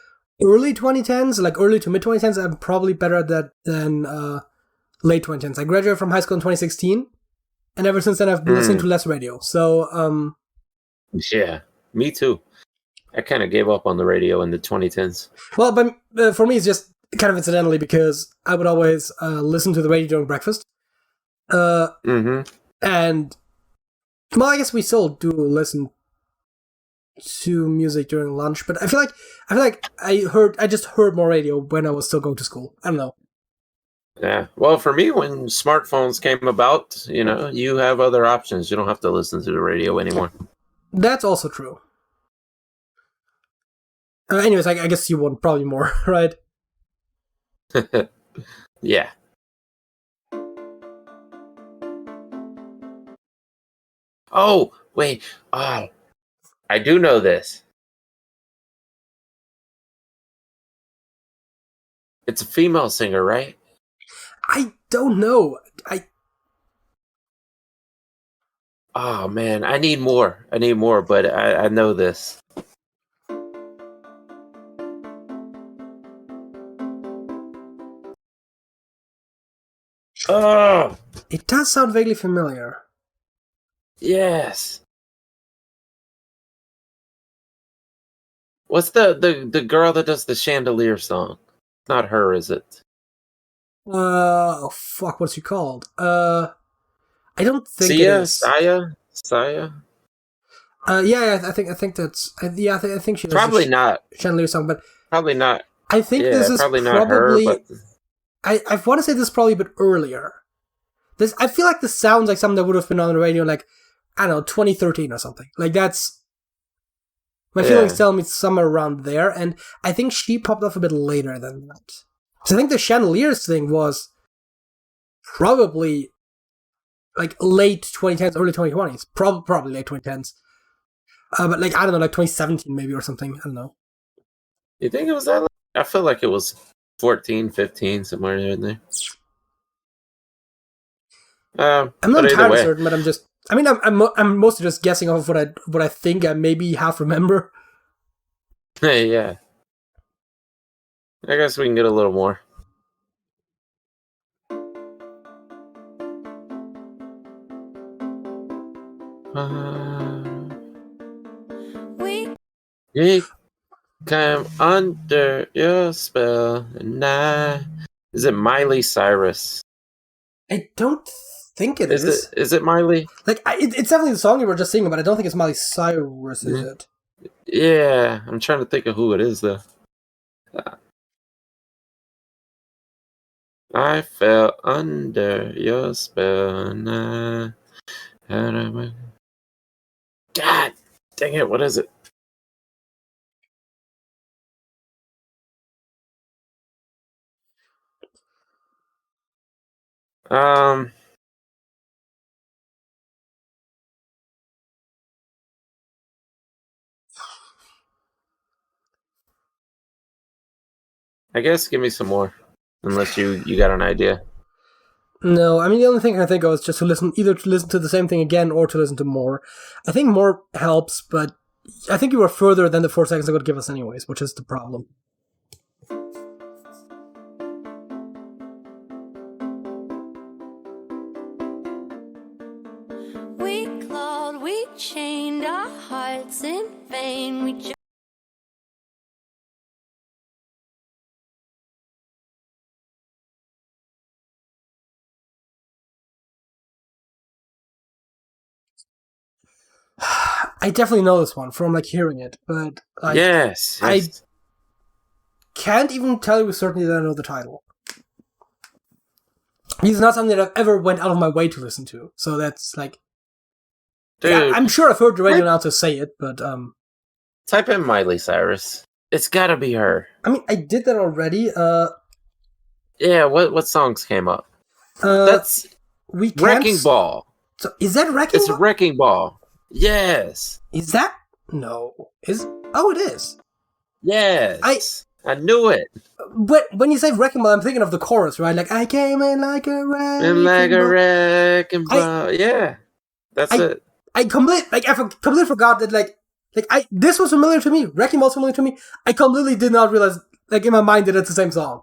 early 2010s, like early to mid 2010s, I'm probably better at that than late 2010s. I graduated from high school in 2016, and ever since then I've been listening to less radio. So, yeah, me too. I kind of gave up on the radio in the 2010s. Well, but for me, it's just kind of incidentally because I would always listen to the radio during breakfast. And well, I guess we still do listen to music during lunch, but I feel like I just heard more radio when I was still going to school. I don't know. Yeah. Well, for me, when smartphones came about, you have other options. You don't have to listen to the radio anymore. That's also true. Anyways, I guess you want probably more, right? Yeah. Oh, wait. I do know this. It's a female singer, right? I don't know. Oh, man. I need more, but I know this. Oh! It does sound vaguely familiar. Yes. What's the girl that does the Chandelier song? Not her, is it? Oh fuck, what's she called? I don't think it is. Saya? Yeah, I think that's. I think she does probably not Chandelier song, but probably not. I think this is probably not her. But I want to say this is probably a bit earlier. I feel like this sounds like something that would have been on the radio, like I don't know, 2013 or something. Like that's my feelings tell me somewhere around there, and I think she popped off a bit later than that. So I think the Chandeliers thing was probably like late 2010s, early 2020s, probably late 2010s. But like I don't know, like 2017 maybe or something. I don't know. You think it was that? I feel like it was 14, 15, somewhere in there. I'm not entirely certain, but I'm mostly just guessing off of what I think I maybe half remember. Hey, yeah. I guess we can get a little more. We come under your spell, and is it Miley Cyrus? I don't think it is. Is it Miley? Like, it's definitely the song you were just singing, but I don't think it's Miley Cyrus, is it? Yeah, I'm trying to think of who it is, though. I fell under your spell, and God dang it, what is it? I guess give me some more, unless you got an idea. No, I mean the only thing I think of is just either to listen to the same thing again or to listen to more. I think more helps, but I think you were further than the 4 seconds I would give us anyways, which is the problem. We clawed, we chained our hearts in vain. I definitely know this one from like hearing it, but yes. I can't even tell you with certainty that I know the title. It's not something that I've ever went out of my way to listen to, so that's like, dude, yeah, I'm sure I've heard the radio announcer say it, but type in Miley Cyrus. It's gotta be her. I mean, I did that already. Yeah, what songs came up? That's Wrecking Ball. So is that Wrecking Ball? It's Wrecking Ball. Yes. Is that? No. Oh, it is. Yes. I knew it. But when you say Wrecking Ball, I'm thinking of the chorus, right? Like, I came in like a wrecking ball. Yeah. That's it. I completely forgot that, this was familiar to me. Wrecking Ball's familiar to me. I completely did not realize, like, in my mind that it's the same song.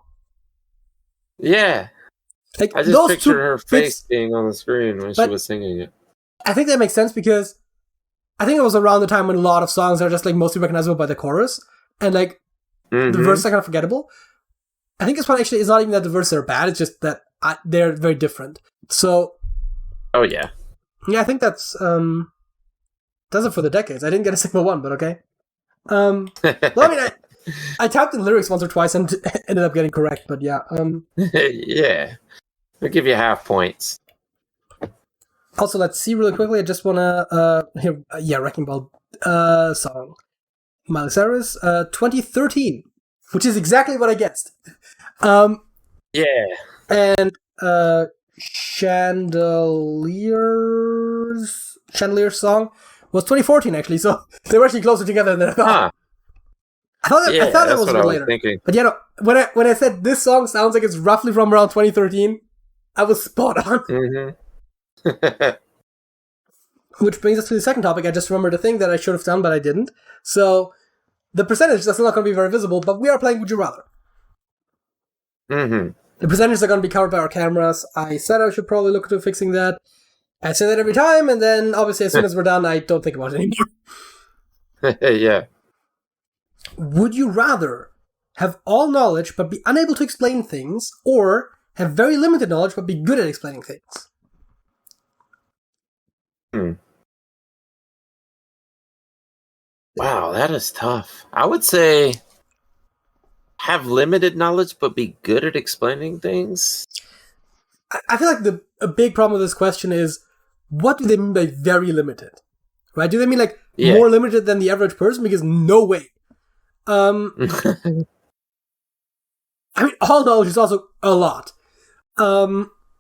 Yeah. Like, I just pictured her face being on the screen when she was singing it. I think that makes sense because I think it was around the time when a lot of songs are just like mostly recognizable by the chorus, and like the verses are kind of forgettable. I think this one actually is not even that the verses are bad; it's just that they're very different. So, oh yeah, I think that's it for the decades. I didn't get a single one, but okay. Well, I mean, I typed in lyrics once or twice and ended up getting correct, but yeah. Yeah, I'll give you half points. Also, let's see really quickly. I just want to Wrecking Ball song. Miley Cyrus, 2013, which is exactly what I guessed. Yeah. And Chandelier's song was 2014 actually, so they were actually closer together than I thought. I thought that was a bit later. Thinking. But when I said this song sounds like it's roughly from around 2013, I was spot on. Mm-hmm. Which brings us to the second topic. I just remembered a thing that I should have done, but I didn't. So, the percentage that's not going to be very visible, but we are playing Would You Rather. Mm-hmm. The percentages are going to be covered by our cameras. I said I should probably look into fixing that. I say that every time, and then obviously as soon as we're done, I don't think about it anymore. Yeah. Would you rather have all knowledge but be unable to explain things, or have very limited knowledge but be good at explaining things? Wow, that is tough. I would say have limited knowledge but be good at explaining things. I feel like a big problem with this question is, what do they mean by very limited? Right? Do they mean like more limited than the average person? Because no way. I mean, all knowledge is also a lot.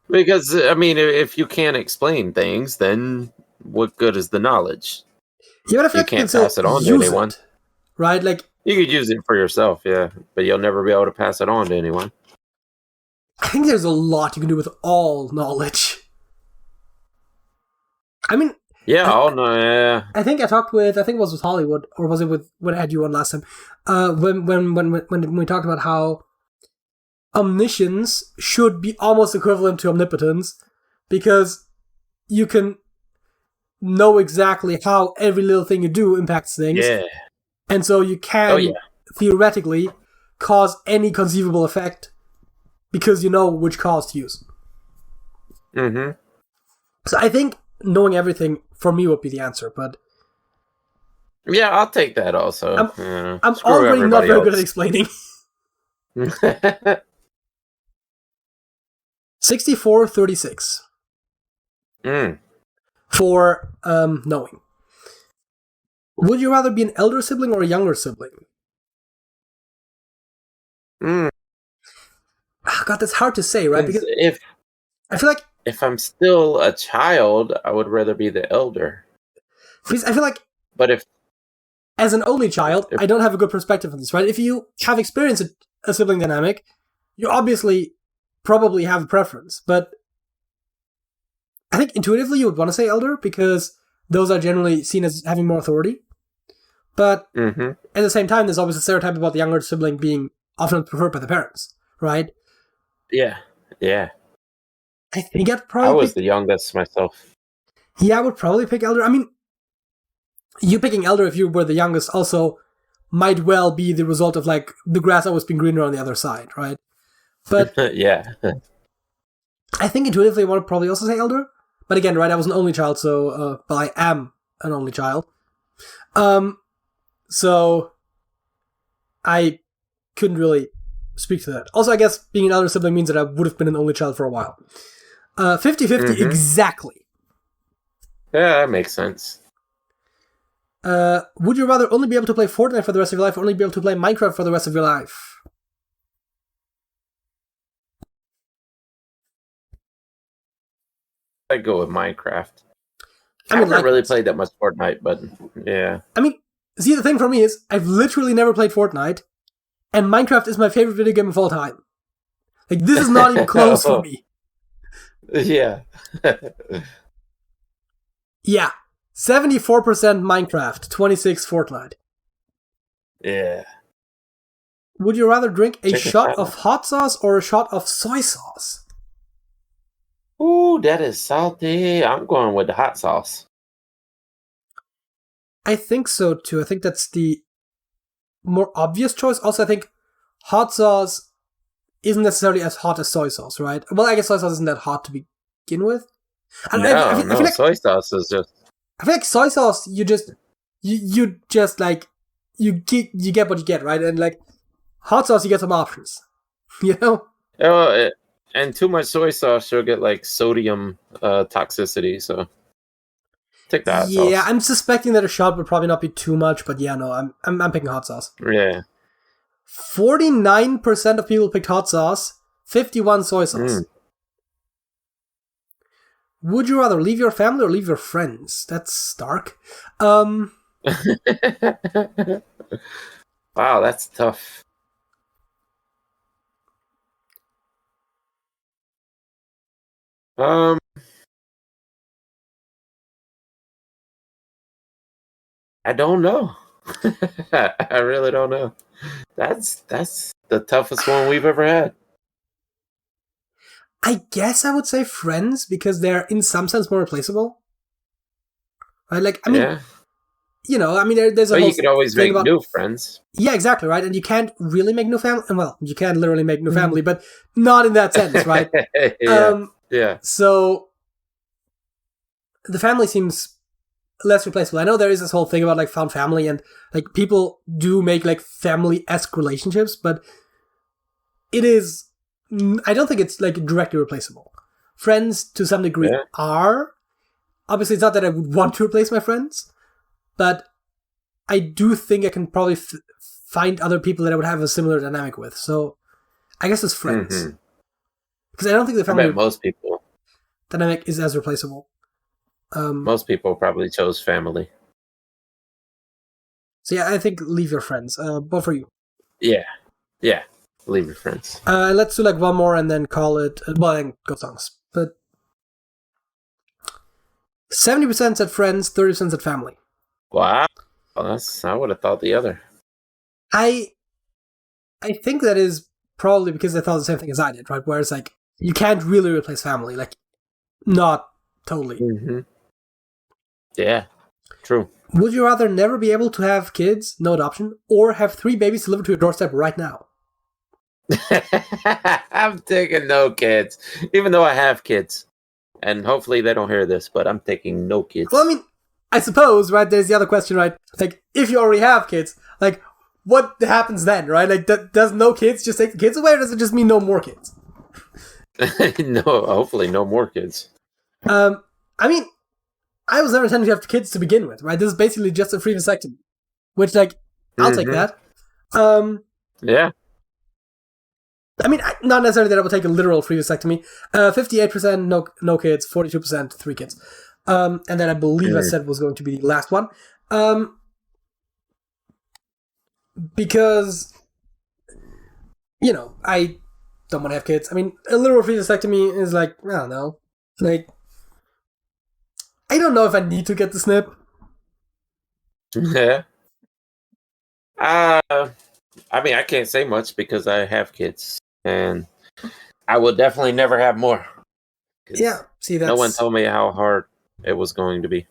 Because, I mean, if you can't explain things, then what good is the knowledge? Yeah, but I feel You like can't you can pass it still on to use anyone. it, right? Like, You could use it for yourself, yeah, but you'll never be able to pass it on to anyone. I think there's a lot you can do with all knowledge. I mean, Yeah, yeah. I think I think it was with Hollywood, or was it with when I had you on last time? When we talked about how omniscience should be almost equivalent to omnipotence, because you can know exactly how every little thing you do impacts things, Yeah. and so you can theoretically cause any conceivable effect because you know which cause to use. Mm-hmm. So I think knowing everything for me would be the answer, but yeah, I'll take that also. I'm already not very good at explaining. 64-36 for knowing. Would you rather be an elder sibling or a younger sibling? God, that's hard to say, right? Because I feel like if I'm still a child, I would rather be the elder. Because I feel like, but if as an only child, I don't have a good perspective on this, right? If you have experienced a sibling dynamic, you obviously probably have a preference, but I think intuitively you would want to say elder because those are generally seen as having more authority. But at the same time, there's always a stereotype about the younger sibling being often preferred by the parents, right? Yeah. I think I'd probably. I was the youngest myself. Yeah, I would probably pick elder. I mean, you picking elder if you were the youngest also might well be the result of like the grass always being greener on the other side, right? But yeah, I think intuitively I would probably also say elder. But again, right, I was an only child, so but I am an only child. So I couldn't really speak to that. Also, I guess being an elder sibling means that I would have been an only child for a while. 50-50 exactly. Yeah, that makes sense. Would you rather only be able to play Fortnite for the rest of your life or only be able to play Minecraft for the rest of your life? I'd go with Minecraft. I haven't really played that much Fortnite, but yeah. I mean, see, the thing for me is I've literally never played Fortnite, and Minecraft is my favorite video game of all time. Like, this is not even close for me. Yeah. Yeah. 74% Minecraft, 26% Fortnite. Yeah. Would you rather drink a shot of hot sauce or a shot of soy sauce? Ooh, that is salty. I'm going with the hot sauce. I think so too. I think that's the more obvious choice. Also, I think hot sauce isn't necessarily as hot as soy sauce, right? Well, I guess soy sauce isn't that hot to begin with. And I feel like, soy sauce is just... I feel like soy sauce, you get what you get, right? And like hot sauce, you get some options, you know? Oh, and too much soy sauce, you'll get like sodium toxicity. So take that. Hot sauce. I'm suspecting that a shot would probably not be too much, but yeah, no, I'm picking hot sauce. Yeah. 49% of people picked hot sauce, 51% soy sauce. Would you rather leave your family or leave your friends? That's dark. Wow, that's tough. I don't know. I really don't know. That's the toughest one we've ever had. I guess I would say friends because they're in some sense more replaceable. Right? Like, I mean, you know, I mean, there's a whole you could always make new friends. Yeah, exactly, right? And you can't really make new family. Well, you can literally make new family, but not in that sense, right? Yeah. So the family seems less replaceable. I know there is this whole thing about like found family and like people do make like family-esque relationships, but I don't think it's like directly replaceable. Friends to some degree are. Obviously, it's not that I would want to replace my friends, but I do think I can probably find other people that I would have a similar dynamic with. So I guess it's friends. Because I don't think the family... most people. dynamic is as replaceable. Most people probably chose family. So yeah, I think leave your friends. Both for you. Yeah. Leave your friends. Let's do like one more and then call it. And go songs. But 70% said friends, 30% said family. Wow. Well, I would have thought the other. I think that is probably because they thought the same thing as I did, right? Where it's like you can't really replace family, like not totally. Mm-hmm. Yeah, true. Would you rather never be able to have kids, no adoption, or have 3 babies delivered to your doorstep right now? I'm taking no kids, even though I have kids, and hopefully they don't hear this. But I'm taking no kids. Well, I mean, I suppose, right? There's the other question, right? Like, if you already have kids, like, what happens then, right? Like, does no kids just take the kids away, or does it just mean no more kids? No, hopefully no more kids. I mean, I was never intending to have kids to begin with, right? This is basically just a free vasectomy, which, like, I'll take that. Yeah. I mean, not necessarily that I will take a literal free vasectomy. 58% no kids, 42% 3 kids. And then I believe I said was going to be the last one. Because, you know, I don't want to have kids. I mean, a literal free vasectomy is like, I don't know. Like, I don't know if I need to get the snip. Yeah. I mean, I can't say much because I have kids, and I will definitely never have more. Yeah, see, that's... No one told me how hard it was going to be.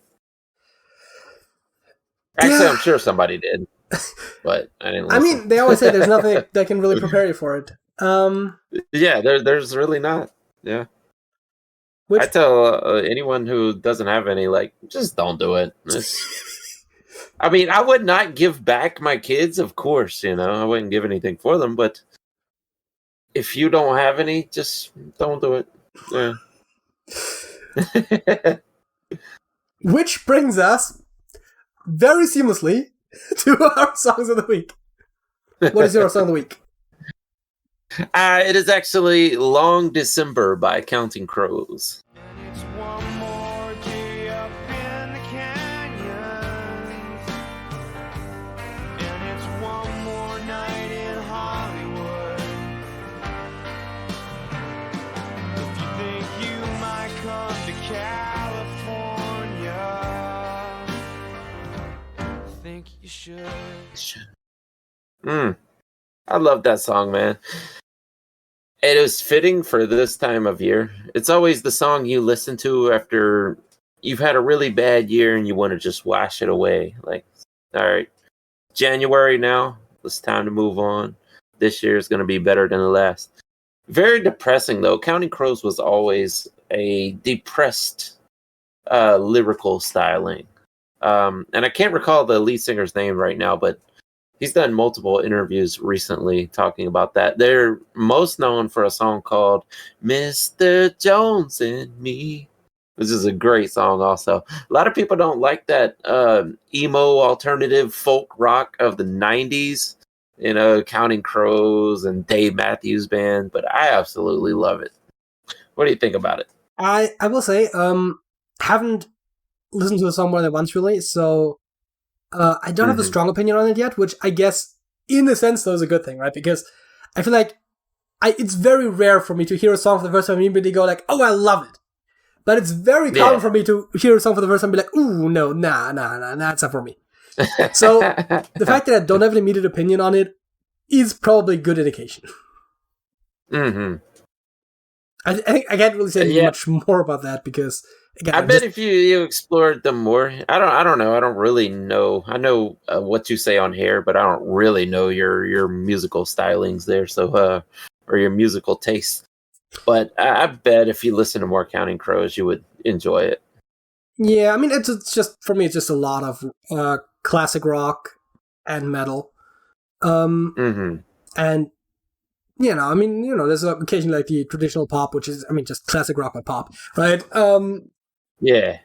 Actually, I'm sure somebody did, but I didn't listen. I mean, they always say there's nothing that can really prepare you for it. Yeah, there's really not. Yeah. I tell anyone who doesn't have any, like, just don't do it. I mean, I would not give back my kids, of course, you know. I wouldn't give anything for them, but if you don't have any, just don't do it. Yeah. Which brings us very seamlessly to our songs of the week. What is your song of the week? It is actually Long December by Counting Crows. It's one more day up in the canyons, and it's one more night in Hollywood. If you think you might come to California, I think you should. I love that song, man. It was fitting for this time of year. It's always the song you listen to after you've had a really bad year and you want to just wash it away. Like, all right, January now, it's time to move on. This year is going to be better than the last. Very depressing, though. Counting Crows was always a depressed lyrical styling. And I can't recall the lead singer's name right now, but he's done multiple interviews recently talking about that. They're most known for a song called Mr. Jones and Me. This is a great song also. A lot of people don't like that emo alternative folk rock of the 90s, you know, Counting Crows and Dave Matthews Band, but I absolutely love it. What do you think about it? I will say, haven't listened to the song more than once really, so I don't have a strong opinion on it yet, which I guess, in a sense, though, is a good thing, right? Because I feel like it's very rare for me to hear a song for the first time and immediately go like, oh, I love it. But it's very common for me to hear a song for the first time and be like, ooh, no, nah, that's not for me. So the fact that I don't have an immediate opinion on it is probably a good indication. I think I can't really say much more about that because... Again, I bet if you explored them more, I don't know. I don't really know. I know what you say on here, but I don't really know your musical stylings there. So, or your musical taste. But I bet if you listen to more Counting Crows, you would enjoy it. Yeah, I mean, it's just for me. It's just a lot of classic rock and metal. And you know, I mean, you know, there's occasionally like the traditional pop, which is, I mean, just classic rock but pop, right? Yeah.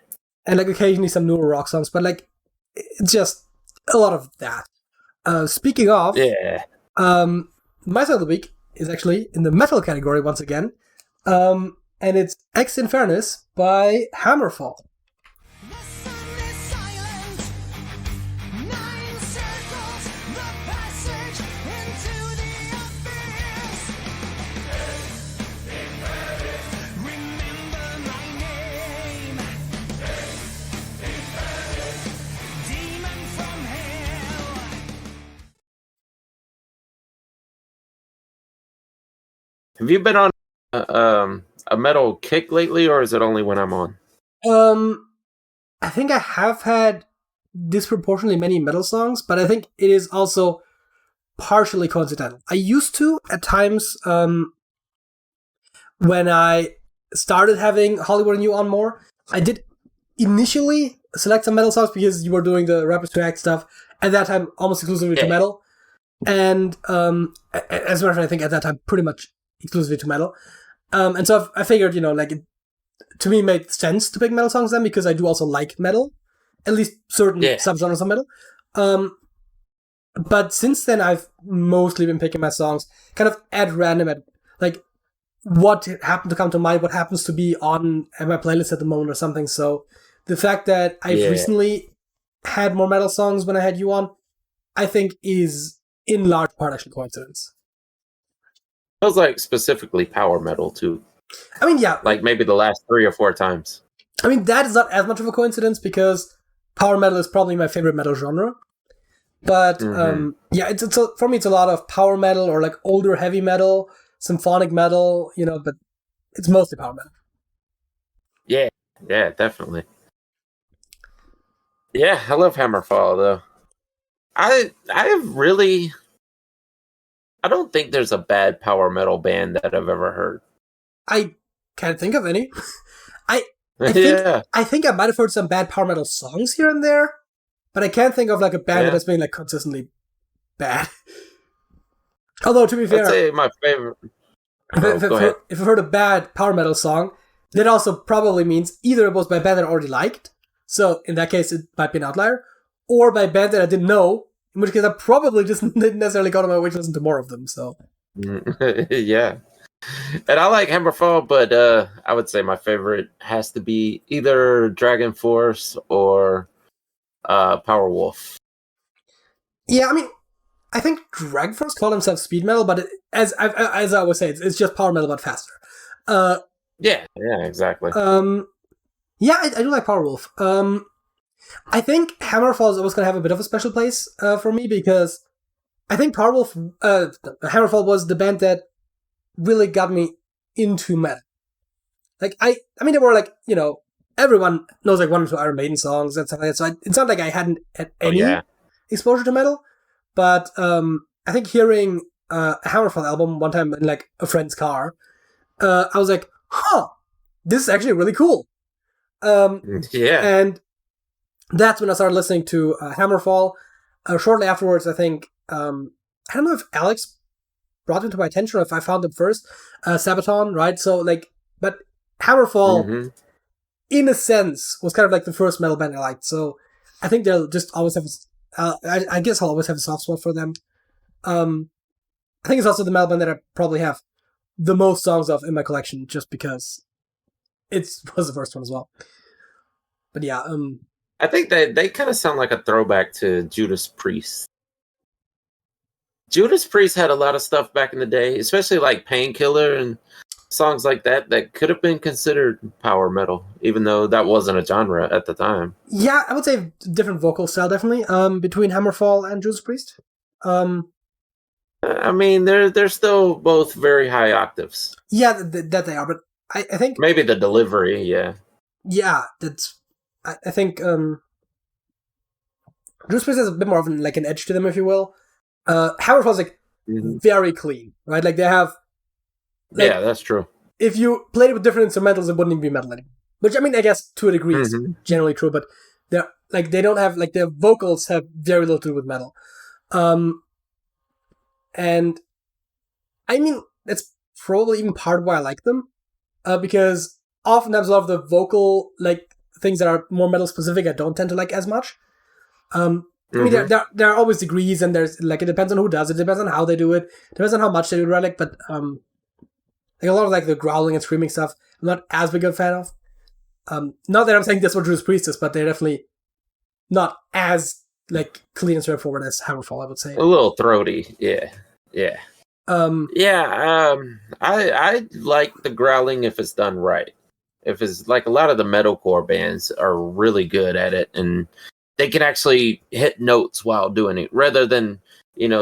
And like occasionally some newer rock songs, but like it's just a lot of that. Speaking of, my song of the week is actually in the metal category once again. and it's Ex Infernus by Hammerfall. The sun is silent. 9 circles, the passage into the abyss. Remember my name. Demon from hell. Have you been on a metal kick lately, or is it only when I'm on? I think I have had disproportionately many metal songs, but I think it is also partially coincidental. I used to, at times, when I started having Hollywood and You on more, I did initially select some metal songs because you were doing the Rappers to Act stuff, at that time almost exclusively to metal. And as a matter of fact, I think at that time pretty much exclusively to metal. And so I figured, like, it, to me, made sense to pick metal songs then, because I do also like metal, at least certain subgenres of metal. But since then, I've mostly been picking my songs kind of at random, at like what happened to come to mind, what happens to be on my playlist at the moment or something. So the fact that I've recently had more metal songs when I had you on, I think is in large part actually coincidence. Feels like specifically power metal too. I mean, yeah. Like maybe the last 3 or 4 times. I mean, that is not as much of a coincidence because power metal is probably my favorite metal genre. But it's for me, it's a lot of power metal or like older heavy metal, symphonic metal, but it's mostly power metal. Yeah, definitely. Yeah, I love Hammerfall though. I don't think there's a bad power metal band that I've ever heard. I can't think of any. I think I might have heard some bad power metal songs here and there, but I can't think of like a band that has been like consistently bad. Although to be fair, I'd say my favorite. If I've heard a bad power metal song, that also probably means either it was by a band that I already liked, so in that case it might be an outlier, or by a band that I didn't know, in which case I probably just didn't necessarily go to my way to listen to more of them. So yeah. And I like Hammerfall, but I would say my favorite has to be either Dragon Force or Powerwolf. Yeah, I mean, I think Dragon Force call themselves speed metal, but as I always say, it's just power metal but faster. Yeah, exactly. I do like Powerwolf. I think Hammerfall is always going to have a bit of a special place for me because I think Hammerfall was the band that really got me into metal. Like, I mean, there were like, everyone knows like 1 or 2 Iron Maiden songs and stuff like that, so it's not like I hadn't had any exposure to metal, but I think hearing a Hammerfall album one time in like a friend's car, I was like, this is actually really cool. And that's when I started listening to Hammerfall. Shortly afterwards, I think, I don't know if Alex brought them to my attention or if I found them first. Sabaton, right? So, like, but Hammerfall, in a sense, was kind of like the first metal band I liked. So I think they'll just always have, I guess I'll always have a soft spot for them. I think it's also the metal band that I probably have the most songs of in my collection just because it was the first one as well. But yeah, I think they kind of sound like a throwback to Judas Priest. Judas Priest had a lot of stuff back in the day, especially like Painkiller and songs like that could have been considered power metal, even though that wasn't a genre at the time. Yeah, I would say different vocal style, definitely, between Hammerfall and Judas Priest. I mean, they're still both very high octaves. Yeah, that they are, but I think... Maybe the delivery, yeah. Yeah, that's... I think Judas Priest has a bit more of an edge to them, if you will. Hammerfall's very clean, right? Like they have, yeah, that's true. If you played it with different instrumentals, it wouldn't even be metal anymore. Which I mean, I guess to a degree is generally true, but they don't have their vocals have very little to do with metal, and I mean that's probably even part of why I like them, because oftentimes a lot of the vocal things that are more metal specific I don't tend to like as much. I mean, there are always degrees, and there's it depends on who does it, depends on how they do it, depends on how much they do it, right? But a lot of the growling and screaming stuff I'm not as big of a fan of. Not that I'm saying that's what Judas Priest is, but they're definitely not as like clean and straightforward as Hammerfall, I would say. A little throaty, yeah. I like the growling if it's done right. If it's like a lot of the metalcore bands are really good at it, and they can actually hit notes while doing it, rather than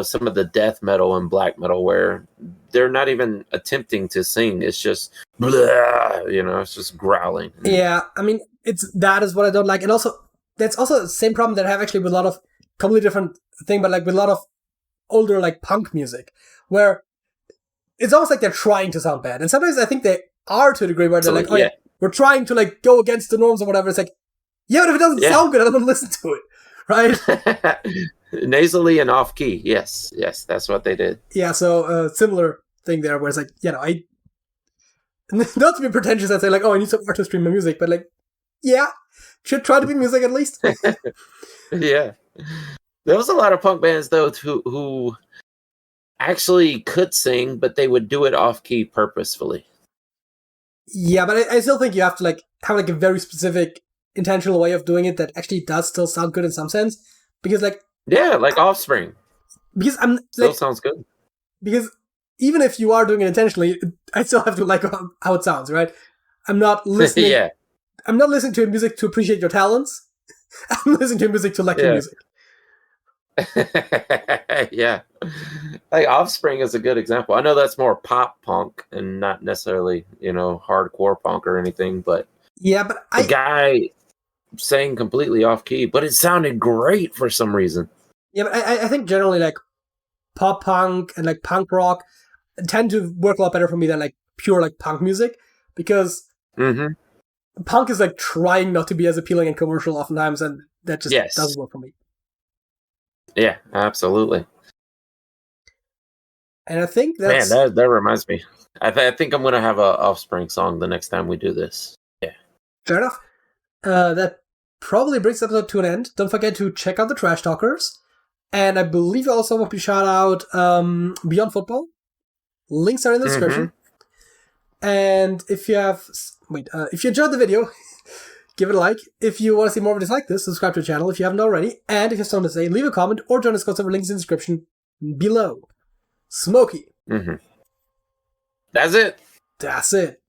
some of the death metal and black metal where they're not even attempting to sing. It's just blah, it's just growling. Yeah, I mean, that is what I don't like, and also that's also the same problem that I have actually with a lot of completely different thing, but like with a lot of older like punk music, where it's almost like they're trying to sound bad, and sometimes I think they are to a degree where they're like, yeah, we're trying to like go against the norms or whatever. It's like, yeah, but if it doesn't sound good, I don't want to listen to it, right? Nasally and off key, yes, that's what they did. Yeah, so similar thing there, where it's like, I not to be pretentious, I'd say like, I need some artistry in my music, but like, yeah, should try to be music at least. Yeah, there was a lot of punk bands though who actually could sing, but they would do it off key purposefully. Yeah, but I still think you have to like have like a very specific intentional way of doing it that actually does still sound good in some sense, because like like Offspring. Because I'm still like, sounds good. Because even if you are doing it intentionally, I still have to like how it sounds, right? I'm not listening. Yeah. I'm not listening to music to appreciate your talents. I'm listening to music to like your music. Yeah. Like Offspring is a good example. I know that's more pop punk and not necessarily, hardcore punk or anything, but yeah, but the guy sang completely off key, but it sounded great for some reason. Yeah, but I think generally like pop punk and like punk rock tend to work a lot better for me than like pure like punk music, because punk is like trying not to be as appealing and commercial oftentimes, and that just doesn't work for me. Yeah, absolutely. And I think that's... Man, that reminds me. I think I'm going to have a Offspring song the next time we do this. Yeah. Fair enough. That probably brings the episode to an end. Don't forget to check out the Trash Talkers. And I believe also want to shout out Beyond Football. Links are in the description. And if you enjoyed the video, give it a like. If you want to see more videos like this, subscribe to the channel if you haven't already. And if you have something to say, leave a comment or join us. Go to the links in the description below. Smokey. That's it. That's it.